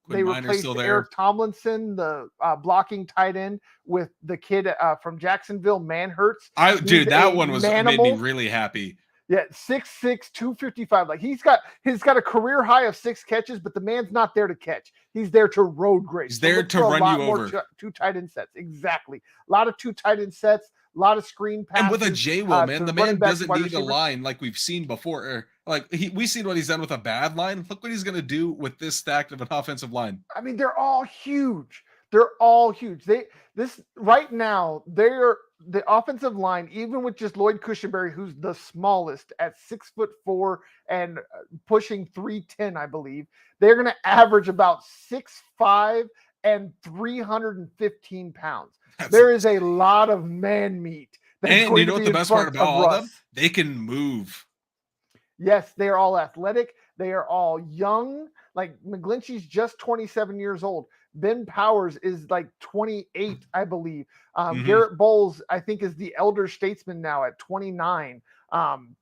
they replaced Eric Tomlinson, the blocking tight end, with the kid from Jacksonville, Manhurts. That one made me really happy. Yeah, 6'6", 255. Like he's got a career high of 6 catches, but the man's not there to catch. He's there to road grade. He's there to run you over. Two tight end sets, exactly. A lot of 2 tight end sets, a lot of screen passes. And with a J-Will, man, the man doesn't need a line like we've seen before. We've seen what he's done with a bad line. Look what he's going to do with this stacked of an offensive line. I mean, they're all huge. Right now, the offensive line, even with just Lloyd Cushenberry, who's the smallest at 6'4" and pushing 310, I believe, they're going to average about 6'5" and 315 pounds. There is a lot of man meat. And you know what the best part about all of them? They can move. Yes, they are all athletic. They are all young. Like McGlinchey's just 27 years old. Ben Powers is like 28, I believe. Garrett Bowles, I think, is the elder statesman now at 29. And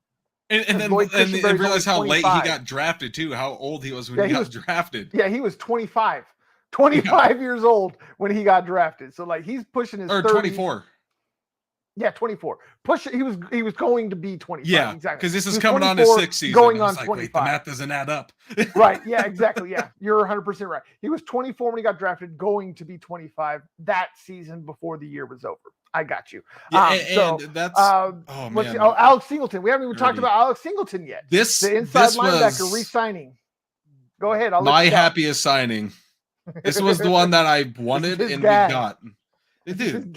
realize how late he got drafted too. How old he was when he got drafted. Yeah, he was 25. 25 years old when he got drafted. So like he's pushing his 24. Yeah, 24. He was going to be 25. Yeah, exactly. Because this is coming on his 6th season. Going on 25. Wait, the math doesn't add up. Right. Yeah, exactly. Yeah, you're 100% right. He was 24 when he got drafted, going to be 25 that season before the year was over. I got you. Yeah, and that's oh man. Alex Singleton. We haven't even talked about Alex Singleton yet. The inside linebacker re-signing. Go ahead. My happiest signing. This was the one that I wanted and we got. Dude,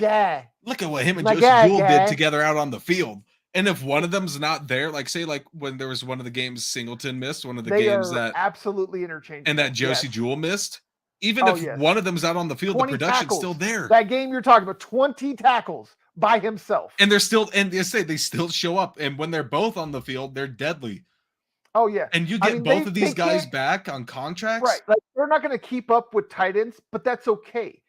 look at what him and Josie Jewell did together out on the field. And if one of them's not there, like say like when there was one of the games Singleton missed, one of the games that absolutely interchangeable and that Josie Jewell missed, even if one of them's out on the field, the production's still there. That game you're talking about, 20 tackles by himself. And they're still, and they say they still show up. And when they're both on the field, they're deadly. Oh yeah. And you get both of these guys back on contracts. Right. Like they're not going to keep up with tight ends, but that's okay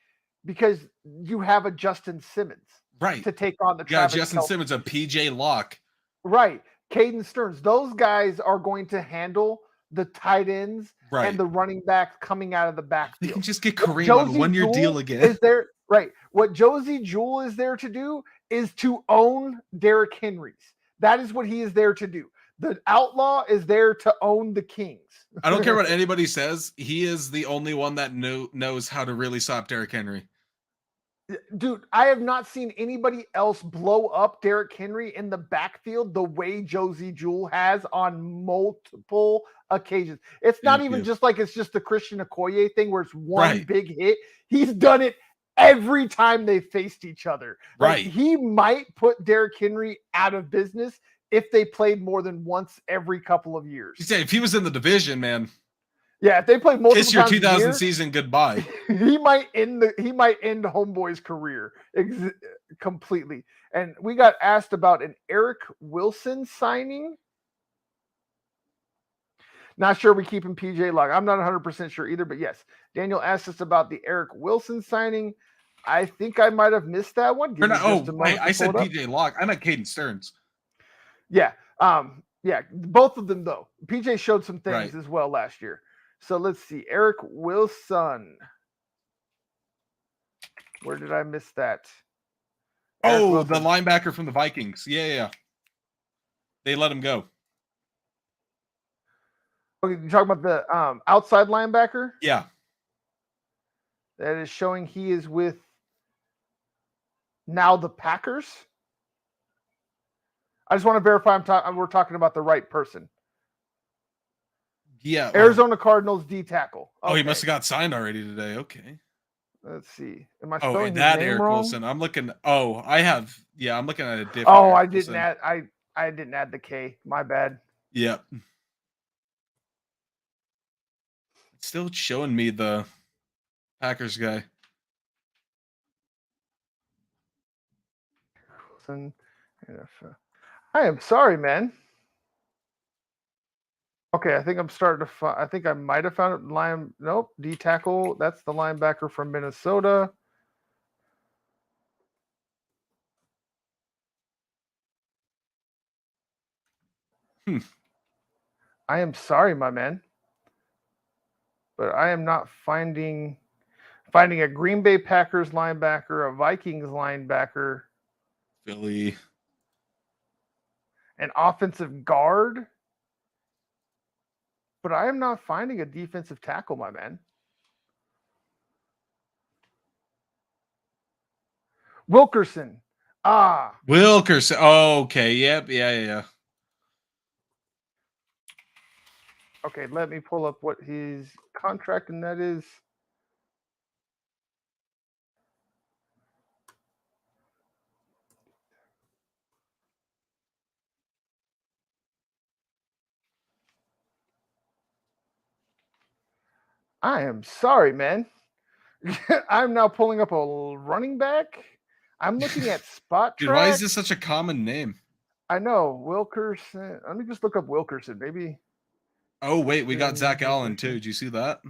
because you have a Justin Simmons. Right. To take on the Justin Simmons, a PJ Locke. Right. Caden Stearns. Those guys are going to handle the tight ends and the running backs coming out of the backfield. They can just get Kareem on a one-year deal again. Is there right? What Josie Jewell is there to do is to own Derrick Henry's. That is what he is there to do. The outlaw is there to own the Kings. I don't care what anybody says. He is the only one that knows how to really stop Derrick Henry. Dude, I have not seen anybody else blow up Derrick Henry in the backfield the way Josie Jewell has on multiple occasions. It's not even just like it's just the Christian Okoye thing where it's one big hit. He's done it every time they faced each other. Like, he might put Derrick Henry out of business if they played more than once every couple of years. You say if he was in the division, man. Yeah, if they played multiple times, it's your 2000 season goodbye. He might end Homeboy's career completely. And we got asked about an Eric Wilson signing. Not sure we keep him PJ Locke. I'm not 100% sure either, but yes. Daniel asked us about the Eric Wilson signing. I think I might have missed that one. I said PJ Locke. I meant Caden Stearns. Yeah. Yeah, both of them though. PJ showed some things as well last year. So let's see. Eric Wilson. Where did I miss that? Oh, the linebacker from the Vikings. Yeah. They let him go. Okay, you're talking about the outside linebacker? Yeah. That is showing he is with now the Packers. I just want to verify we're talking about the right person. Yeah. Arizona Cardinals D tackle. Okay. Oh, he must have got signed already today. Okay. Let's see. Am I spelling his that name Eric wrong? Wilson. I'm looking. Oh, I have. Yeah, I'm looking at a different. Oh, I didn't add. I didn't add the K. My bad. Yeah. It's still showing me the Packers guy. I am sorry, man. Okay, I think I'm starting to find. I think I might have found it. Nope, D tackle. That's the linebacker from Minnesota. I am sorry, my man, but I am not finding a Green Bay Packers linebacker, a Vikings linebacker, Philly, an offensive guard. But I am not finding a defensive tackle, my man. Wilkerson. Wilkerson. Oh, okay. Yep. Yeah. Okay, let me pull up what his contract and that is. I am sorry, man. I'm now pulling up a running back. I'm looking at spot track. Dude, why is this such a common name? I know. Wilkerson. Let me just look up Wilkerson, maybe. Oh, wait. We got Zach Allen, too. Did you see that?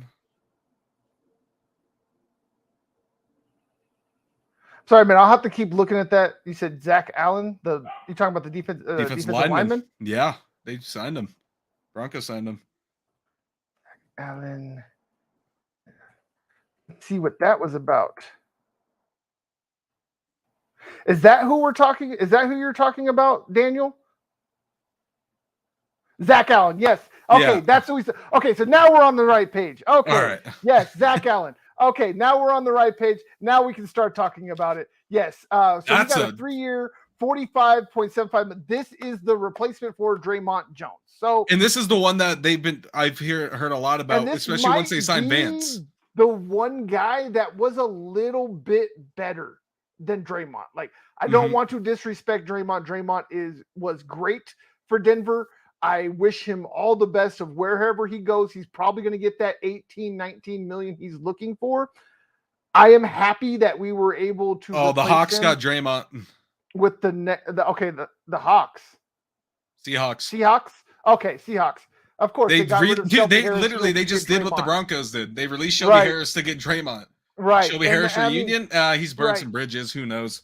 Sorry, man. I'll have to keep looking at that. You said Zach Allen. You talking about the defensive lineman? Yeah. They signed him. Broncos signed him. Allen. Let's see what that was about. Is that who we're talking? Is that who you're talking about, Daniel? Zach Allen. Yes. Okay, that's who we said. Okay, so now we're on the right page. Okay. All right. Yes, Zach Allen. Okay, now we're on the right page. Now we can start talking about it. Yes. So he got a 3-year, $45.75. This is the replacement for Draymond Jones. So, and this is the one that I've heard a lot about, especially once they signed Vance. The one guy that was a little bit better than Draymond. Like, I don't want to disrespect Draymond. Draymond was great for Denver. I wish him all the best of wherever he goes. He's probably going to get that 18, 19 million he's looking for. I am happy that we were able to. Oh, the Hawks got Draymond with the Hawks. Seahawks. Okay, Seahawks. Of course, they literally just did what the Broncos did. They released Shelby Harris to get Draymond. Right. Shelby Harris reunion. He's burned some bridges. Who knows?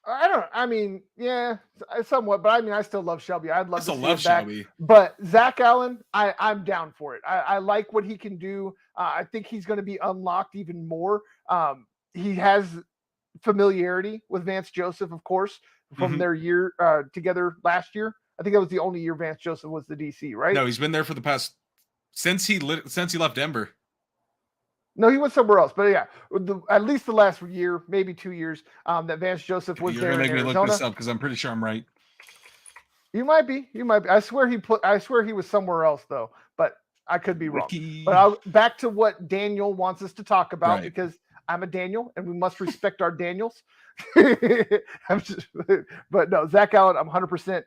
I mean, yeah, somewhat, but I mean, I still love Shelby. I'd love to see him back. Shelby. But Zach Allen, I'm down for it. I like what he can do. I think he's going to be unlocked even more. He has familiarity with Vance Joseph, of course, from their year together last year. I think that was the only year Vance Joseph was the DC, right? No, he's been there for the past since he left Denver. No, he went somewhere else, but yeah, at least the last year, maybe 2 years, that Vance Joseph was there in Arizona. You're gonna make me look this up because I'm pretty sure I'm right. You might be. I swear he was somewhere else though, but I could be wrong. But back to what Daniel wants us to talk about, because I'm a Daniel and we must respect our Daniels. But no, Zach Allen, I'm 100%.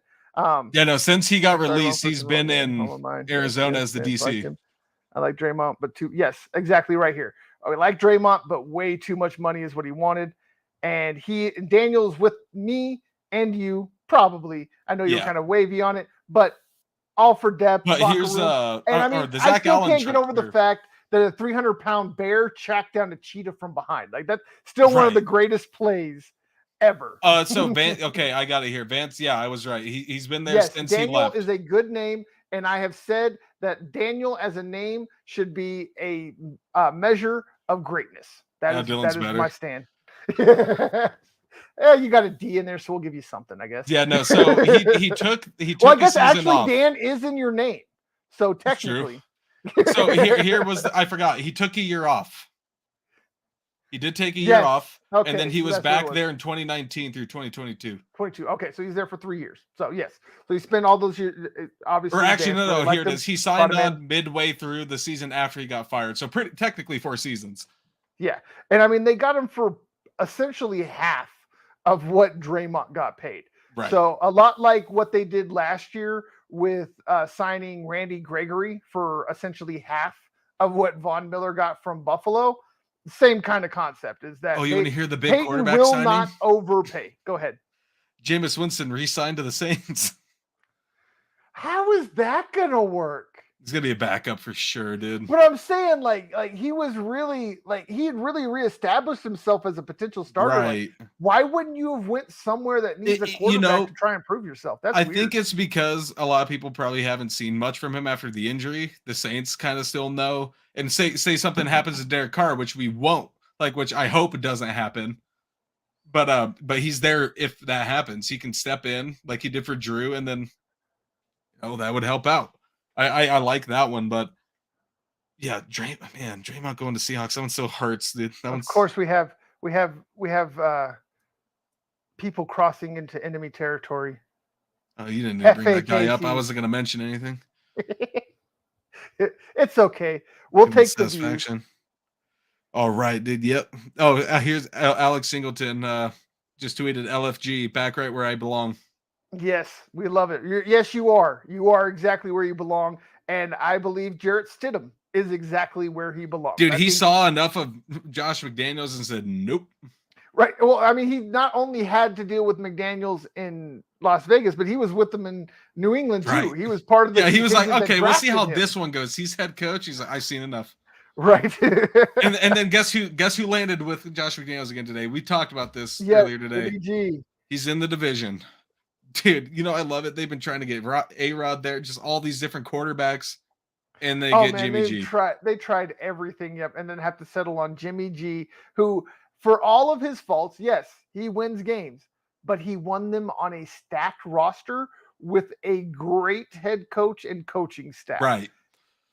Since he got released, he's been in Arizona as the DC. I like Draymond, but yes, exactly right here. I like Draymond, but way too much money is what he wanted. And Daniel's with me and you, probably. I know you're kind of wavy on it, but all for depth. But here's and I mean, I still can't get over the fact that a 300-pound bear tracked down a cheetah from behind. Like, that's still one of the greatest plays ever. So Vance, okay, I got it here. Vance, I was right. He's been there since Daniel he left. Is a good name, and I have said that Daniel as a name should be a measure of greatness. That is my stand. You got a D in there, so we'll give you something, I guess. Yeah, no. So he took. Well, I guess actually Dan is in your name, so technically. So here was I forgot. He took a year off. He did take a year off, and then he was back there in 2019 through 2022. 22. Okay, so he's there for 3 years. So yes, so he spent all those years. Obviously, or actually, no. Here it is. He signed on midway through the season after he got fired. So technically 4 seasons. Yeah, and I mean they got him for essentially half of what Draymond got paid. Right. So a lot like what they did last year with signing Randy Gregory for essentially half of what Von Miller got from Buffalo. Same kind of concept is that. Oh, you want to hear the big Peyton quarterback will signing? Not overpay. Go ahead. Jameis Winston re-signed to the Saints. How is that gonna work? He's gonna be a backup for sure, dude. But I'm saying, like he was really he had really reestablished himself as a potential starter. Right. Like, why wouldn't you have went somewhere that needs a quarterback to try and prove yourself? That's weird. think it's because a lot of people probably haven't seen much from him after the injury. The Saints kind of still know, and say something happens to Derek Carr, which we won't, which I hope doesn't happen. But he's there if that happens. He can step in like he did for Drew, and then that would help out. I like that one, but yeah, Draymond going to Seahawks. That one still hurts, dude. Of course, we have people crossing into enemy territory. Oh, you didn't bring that guy up. I wasn't going to mention anything. It's okay. We'll take the views. All right, dude. Yep. Oh, here's Alex Singleton. Just tweeted LFG back right where I belong. Yes, we love it. Yes, you are. You are exactly where you belong. And I believe Jarrett Stidham is exactly where he belongs. Dude, he saw enough of Josh McDaniels and said, nope. Right. Well, I mean, he not only had to deal with McDaniels in Las Vegas, but he was with them in New England too. Right. He was part of the. Yeah, he was like, okay, we'll see how this one goes. He's head coach. He's like, I've seen enough. Right. and then guess who landed with Josh McDaniels again today? We talked about this earlier today. BG. He's in the division. Dude, I love it. They've been trying to get A-Rod there, just all these different quarterbacks, and they get Jimmy G. They tried everything, and then have to settle on Jimmy G, who, for all of his faults, yes, he wins games, but he won them on a stacked roster with a great head coach and coaching staff. Right.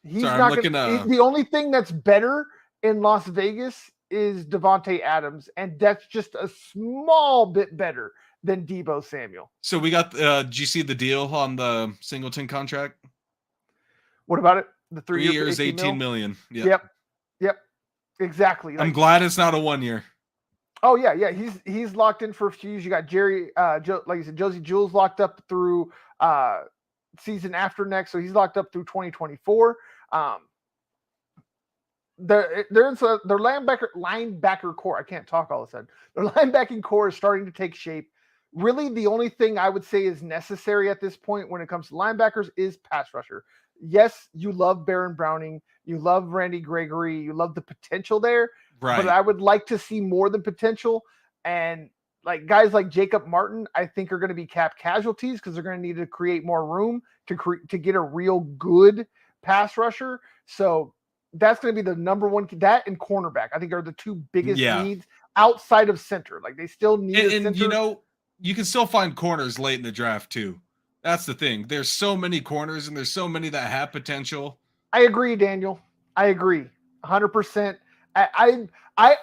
The only thing that's better in Las Vegas is Devontae Adams, and that's just a small bit better than Deebo Samuel. So we got. Did you see the deal on the Singleton contract? What about it? The 3 years, 18 million. Yep. Exactly. I'm glad it's not a 1 year. Oh yeah. He's locked in for a few years. You got Jerry, like you said, Josie Jewell's locked up through season after next, so he's locked up through 2024. Their linebacker core. I can't talk all of a sudden. Their linebacking core is starting to take shape. Really, the only thing I would say is necessary at this point when it comes to linebackers is pass rusher. Yes, you love Baron Browning, you love Randy Gregory, you love the potential there, right? But I would like to see more than potential. And like guys like Jacob Martin, I think are going to be cap casualties because they're going to need to create more room to get a real good pass rusher. So that's going to be the number one. That and cornerback, I think, are the two biggest needs outside of center. Like they still need a center. And you know, you can still find corners late in the draft too. That's the thing. There's so many corners and there's so many that have potential. I agree, Daniel. I agree 100%. I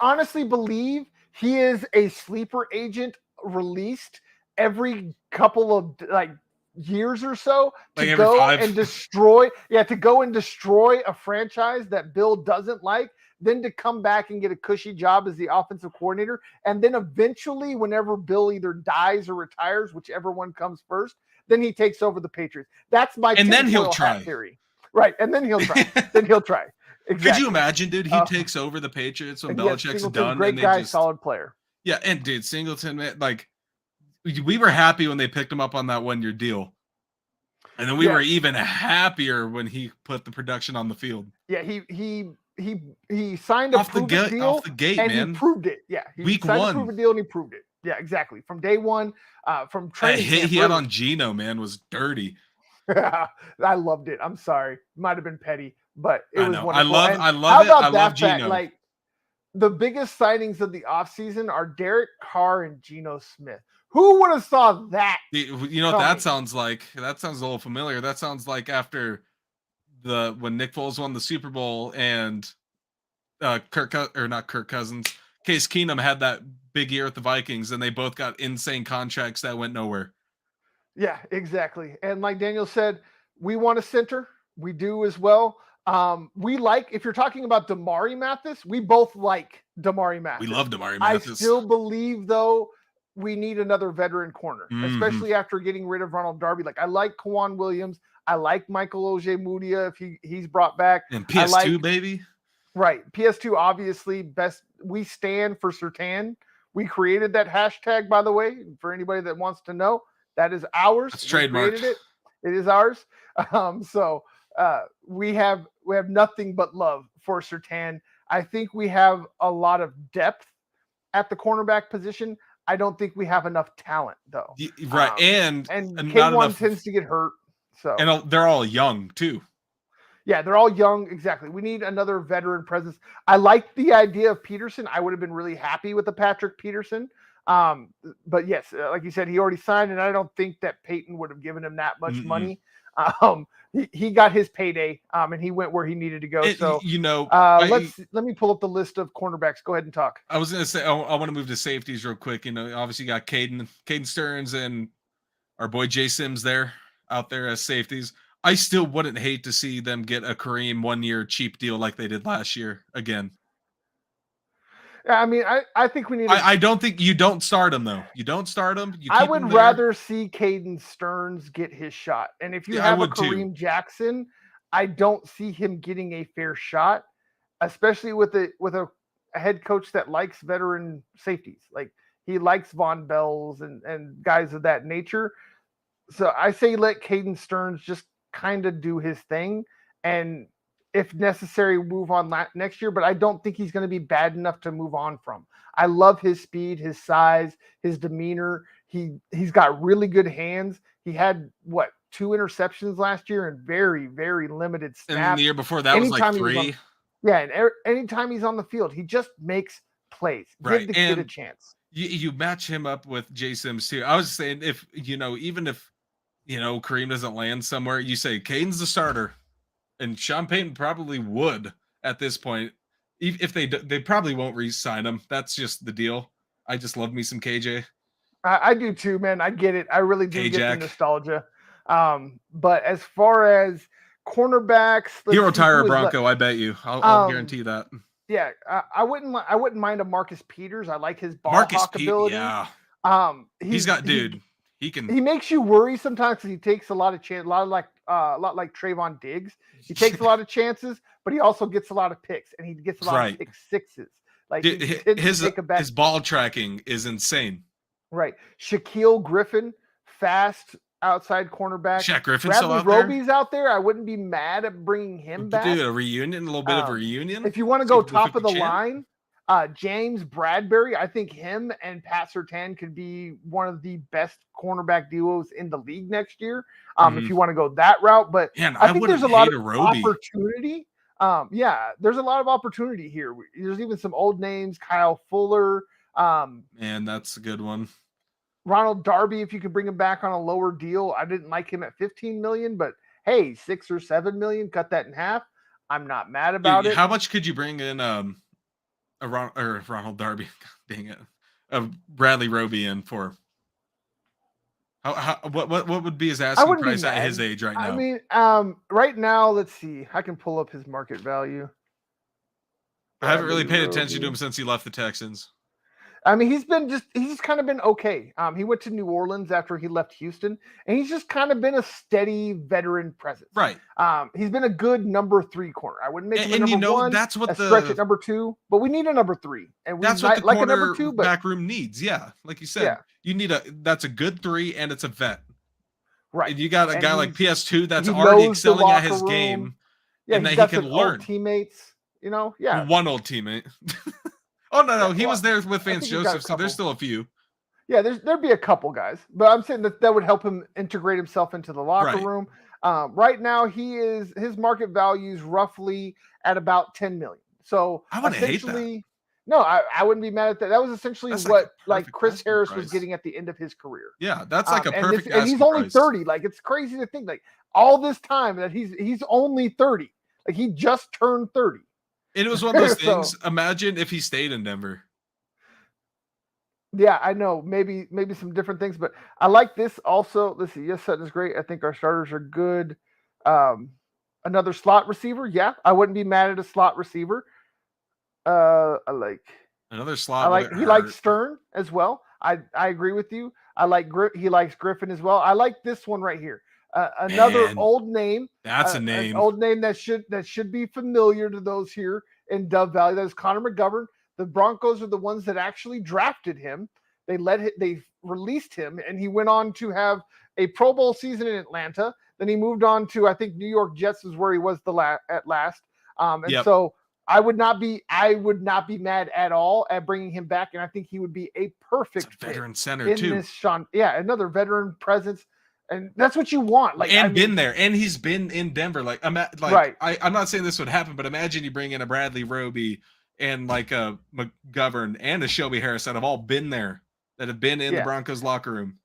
honestly believe he is a sleeper agent released every couple of years or so to go and destroy a franchise that Bill doesn't like, then to come back and get a cushy job as the offensive coordinator. And then eventually, whenever Bill either dies or retires, whichever one comes first, then he takes over the Patriots. That's my theory. Right. And then he'll try. Exactly. Could you imagine, dude? He takes over the Patriots when Belichick's done. Great guy, solid player. Yeah, and dude, Singleton, man, like we were happy when they picked him up on that 1 year deal. And then we were even happier when he put the production on the field. Yeah, he signed a prove it deal off the gate, and man. He proved it. Yeah, Week signed 1. A prove it deal and he proved it. Yeah, exactly. From day one, from training. That hit he had on Geno, man, was dirty. I loved it. I'm sorry, might have been petty, but it was wonderful. I love Geno. Like the biggest signings of the offseason are Derek Carr and Geno Smith. Who would have saw that? You know what that sounds like? That sounds a little familiar. That sounds like after when Nick Foles won the Super Bowl and Kirk Cousins, Case Keenum had that big year at the Vikings, and they both got insane contracts that went nowhere. Yeah, exactly. And like Daniel said, we want a center. We do as well. We like, if you're talking about Damari Mathis, we both like Damari Mathis. We love Damari Mathis. I still believe, though, we need another veteran corner, especially after getting rid of Ronald Darby. Like, I like Kawan Williams. I like Michael Ojemudia if he's brought back. And PS2, baby. Right. PS2, obviously, best. We stand for Surtain. We created that hashtag, by the way, for anybody that wants to know. That is ours. It's trademarked. It is ours. So we have nothing but love for Surtain. I think we have a lot of depth at the cornerback position. I don't think we have enough talent, though. Right, and K1 tends to get hurt. So and they're all young too. Yeah, they're all young. Exactly. We need another veteran presence. I like the idea of Peterson. I would have been really happy with the Patrick Peterson. But yes, like you said, he already signed, and I don't think that Peyton would have given him that much money. He got his payday, and he went where he needed to go. Let me pull up the list of cornerbacks. Go ahead and talk. I was going to say, I want to move to safeties real quick. You know, obviously you got Caden Stearns and our boy Jay Sims out there as safeties. I still wouldn't hate to see them get a Kareem 1 year cheap deal like they did last year again. I mean, I think we need. I don't think you don't start him though. You don't start him. I would rather see Caden Stearns get his shot. And if you have a Kareem Jackson, I don't see him getting a fair shot, especially with a head coach that likes veteran safeties. Like he likes Von Bells and guys of that nature. So I say let Caden Stearns just kind of do his thing, and if necessary, move on next year, but I don't think he's going to be bad enough to move on from. I love his speed, his size, his demeanor. He's got really good hands. He had 2 interceptions last year and very, very limited snaps. And the year before that was like 3. And anytime he's on the field, he just makes plays. Right. Give the kid a chance. You match him up with Jay Sims too. I was saying even if Kareem doesn't land somewhere, you say Caden's the starter. And Sean Payton probably would at this point. If they probably won't re-sign him. That's just the deal. I just love me some KJ. I do too, man. I get it. I really do get the K-Jack. nostalgia. But as far as cornerbacks, he'll retire a Bronco. I bet you. I'll guarantee that. Yeah, I wouldn't mind a Marcus Peters. I like his ball hawk ability. Yeah. He can. He makes you worry sometimes because he takes a lot of chance, a lot like Trayvon Diggs. He takes a lot of chances, but he also gets a lot of picks, and he gets a lot of pick sixes. Like his ball tracking is insane. Right, Shaquille Griffin, fast outside cornerback. Shaq Griffin's Bradley still out there. Roby's out there. I wouldn't be mad at bringing him back. Dude, a reunion, a little bit of a reunion. If you want to go top of the line, James Bradbury, I think him and Pat Surtain could be one of the best cornerback duos in the league next year. If you want to go that route, but I think there's a lot of opportunity. There's a lot of opportunity here. There's even some old names, Kyle Fuller. Man, that's a good one. Ronald Darby, if you could bring him back on a lower deal. I didn't like him at 15 million, but hey, 6 or 7 million, cut that in half. I'm not mad about it. How much could you bring in Ronald Darby? Dang it. Bradley Roby in for? What would be his asking price at his age right now? I mean, right now, let's see. I can pull up his market value. I haven't really paid attention to him since he left the Texans. I mean, he's just kind of been okay. He went to New Orleans after he left Houston, and he's just kind of been a steady veteran presence. Right. He's been a good number 3 corner. I wouldn't make him a number 1. That's what the stretch at number 2, but we need a number 3, and that's what the like a number 2 back room needs. Yeah, like you said, you need that's a good 3, and it's a vet. Right. And you got a guy like PS2 that's already excelling at his game, and that he can learn. Teammates, one old teammate. Oh no, he was there with Vance Joseph, so there's still a few. Yeah, there'd be a couple guys, but I'm saying that would help him integrate himself into the locker room. Right now, his market value is roughly at about 10 million. So I wouldn't hate that. No, I wouldn't be mad at that. That was essentially what Chris Harris was getting at the end of his career. Yeah, that's like a perfect. And he's only 30. Like, it's crazy to think like all this time that he's only 30. Like, he just turned 30. It was one of those things. Imagine if he stayed in Denver. Yeah, I know. Maybe some different things, but I like this also. Let's see. Yes, Sutton is great. I think our starters are good. Another slot receiver. Yeah, I wouldn't be mad at a slot receiver. I like another slot. He likes Stern as well. I agree with you. He likes Griffin as well. I like this one right here. Another old name. That's a name. An old name that should be familiar to those here in Dove Valley. That is Connor McGovern. The Broncos are the ones that actually drafted him. They released him, and he went on to have a Pro Bowl season in Atlanta. Then he moved on to, I think, New York Jets is where he was at last. So I would not be mad at all at bringing him back, and I think he would be a perfect veteran center too. Another veteran presence. And that's what you want. Been there. And he's been in Denver. I'm not saying this would happen, but imagine you bring in a Bradley Roby and like a McGovern and a Shelby Harris that have all been there, that have been in the Broncos locker room.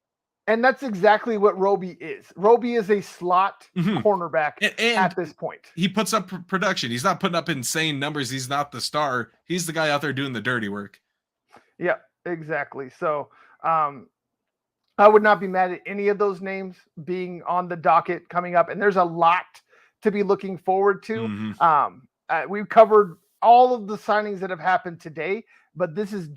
And that's exactly what Roby is. Roby is a slot cornerback at this point. He puts up production. He's not putting up insane numbers. He's not the star. He's the guy out there doing the dirty work. Yeah, exactly. So, I would not be mad at any of those names being on the docket coming up. And there's a lot to be looking forward to. We've covered all of the signings that have happened today, but this is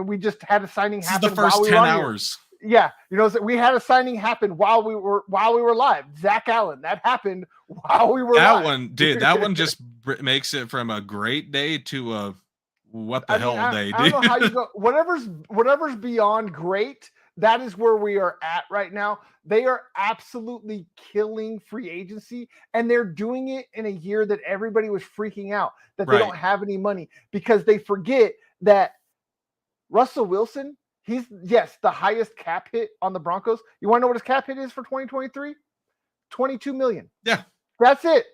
we just had a signing happen. The first 10 hours. Yeah. We had a signing happen while we were live. Zach Allen, that happened while we were live. That one just makes it from a great day to a what the hell day, dude. I don't know how you go. Whatever's beyond great, that is where we are at right now. They are absolutely killing free agency, and they're doing it in a year that everybody was freaking out that they don't have any money, because they forget that Russell Wilson, he's the highest cap hit on the Broncos. You want to know what his cap hit is for 2023? 22 million. Yeah. That's it.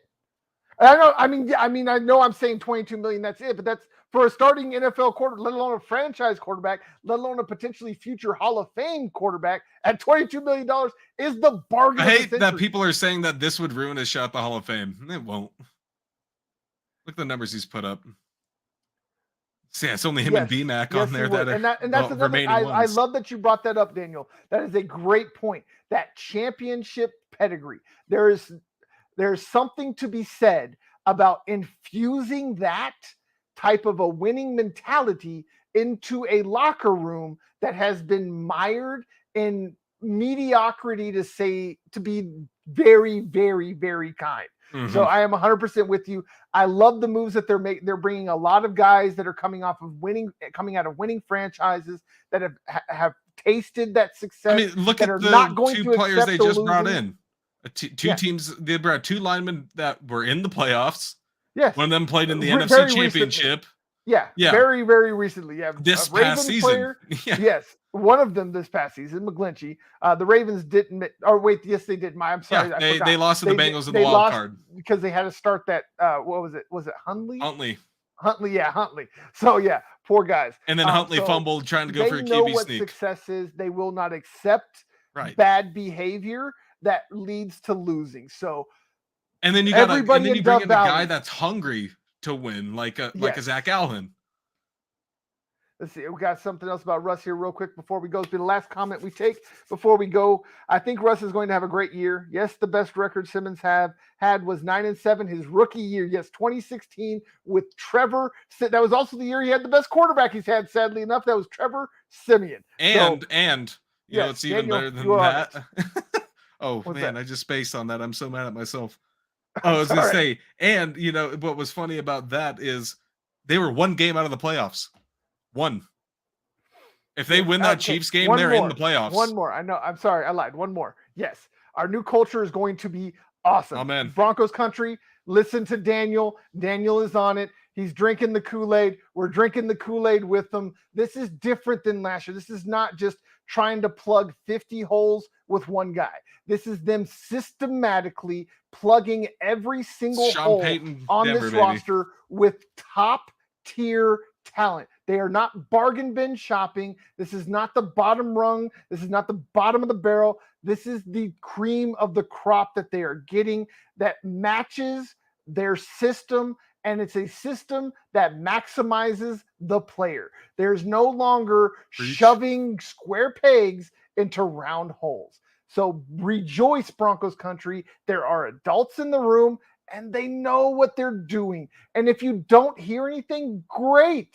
I know. I know I'm saying 22 million. That's it, but that's for a starting NFL quarterback, let alone a franchise quarterback, let alone a potentially future Hall of Fame quarterback at $22 million is the bargain. I hate that people are saying that this would ruin his shot at the Hall of Fame. It won't. Look at the numbers he's put up. Yeah, it's only him and B-Mac on there and that's another thing. I love that you brought that up, Daniel. That is a great point. That championship pedigree. There's something to be said about infusing that type of a winning mentality into a locker room that has been mired in mediocrity, to be very, very, very kind. Mm-hmm. So I am 100% with you. I love the moves that they're making. They're bringing a lot of guys that are coming out of winning franchises that have tasted that success. I mean, look at the two players they just brought in. Two teams. They brought two linemen that were in the playoffs. Yes. One of them played in the NFC Championship. Yeah. Very, very recently. Yeah. This past season. Player, yes. One of them this past season, McGlinchey. The Ravens didn't. Or wait, yes, they did. I'm sorry. Yeah, they lost to the Bengals in the wild card because they had to start that. What was it? Was it Huntley? Huntley. Yeah, Huntley. So yeah, poor guys. And then Huntley fumbled trying to go for a QB sneak. They know what success is. They will not accept bad behavior that leads to losing. So, and then you got you bring in a guy that's hungry to win, like a Zach Allen. Let's see. We got something else about Russ here real quick before we go. It's been the last comment we take before we go. I think Russ is going to have a great year. Yes, the best record Simmons had was 9-7 his rookie year. Yes, 2016 with Trevor. That was also the year he had the best quarterback he's had, sadly enough. That was Trevor Siemian. And you know, it's even better than that. Oh, man, I just spaced on that. I'm so mad at myself. Oh, I was going to say, and, you know, what was funny about that is they were one game out of the playoffs. One. If they win that Chiefs game, they're in the playoffs. One more. I know. I'm sorry. I lied. One more. Yes. Our new culture is going to be awesome. Amen. Broncos country. Listen to Daniel. Daniel is on it. He's drinking the Kool-Aid. We're drinking the Kool-Aid with them. This is different than last year. This is not just trying to plug 50 holes with one guy. This is them systematically plugging every single hole on this roster with top tier talent. They are not bargain bin shopping. This is not the bottom rung. This is not the bottom of the barrel. This is the cream of the crop that they are getting that matches their system, and it's a system that maximizes the player. There's no longer shoving square pegs into round holes. So rejoice, Broncos country. There are adults in the room, and they know what they're doing. And if you don't hear anything, great.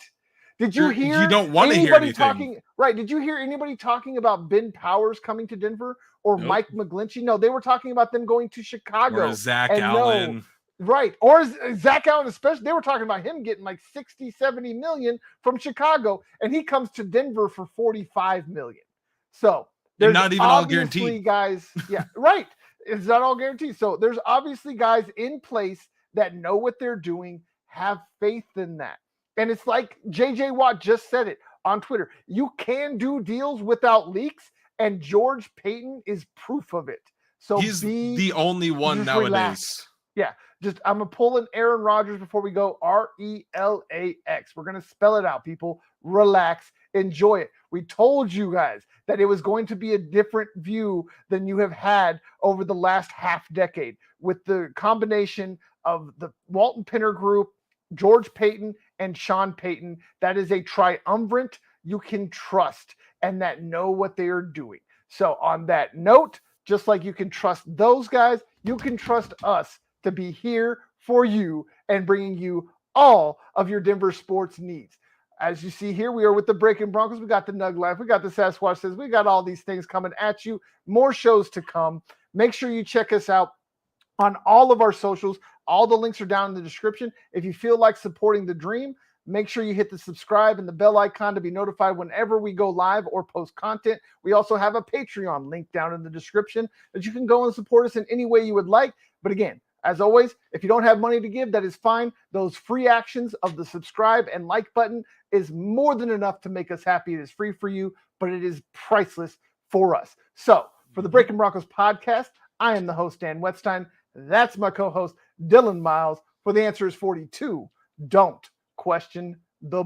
Did you hear? You don't want to hear anything. Talking, right? Did you hear anybody talking about Ben Powers coming to Denver or Mike McGlinchey? No, they were talking about them going to Chicago. Or Zach Allen. Right. Or Zach Allen, especially. They were talking about him getting like 60, 70 million from Chicago, and he comes to Denver for 45 million. So they're not even all guaranteed, guys. Yeah, right. It's not all guaranteed. So there's obviously guys in place that know what they're doing, have faith in that. And it's like JJ Watt just said it on Twitter. You can do deals without leaks, and George Payton is proof of it. So he's the only one nowadays. Relax. Yeah, I'm going to pull in Aaron Rodgers before we go. RELAX. We're going to spell it out, people. Relax. Enjoy it. We told you guys that it was going to be a different view than you have had over the last half decade with the combination of the Walton Penner group, George Payton, and Sean Payton. That is a triumvirate you can trust and that know what they are doing. So on that note, just like you can trust those guys, you can trust us to be here for you and bringing you all of your Denver sports needs. As you see here, we are with the Breakin Broncos. We got the Nug Life. We got the Sasquatch Says. We got all these things coming at you. More shows to come. Make sure you check us out on all of our socials. All the links are down in the description. If you feel like supporting the dream, make sure you hit the subscribe and the bell icon to be notified whenever we go live or post content. We also have a Patreon link down in the description that you can go and support us in any way you would like. But again, as always, if you don't have money to give, that is fine. Those free actions of the subscribe and like button is more than enough to make us happy. It is free for you, but it is priceless for us. So for the Breakin Broncos podcast, I am the host, Dan Wetstein. That's my co-host, Dylan Miles. For the answer is 42. Don't question the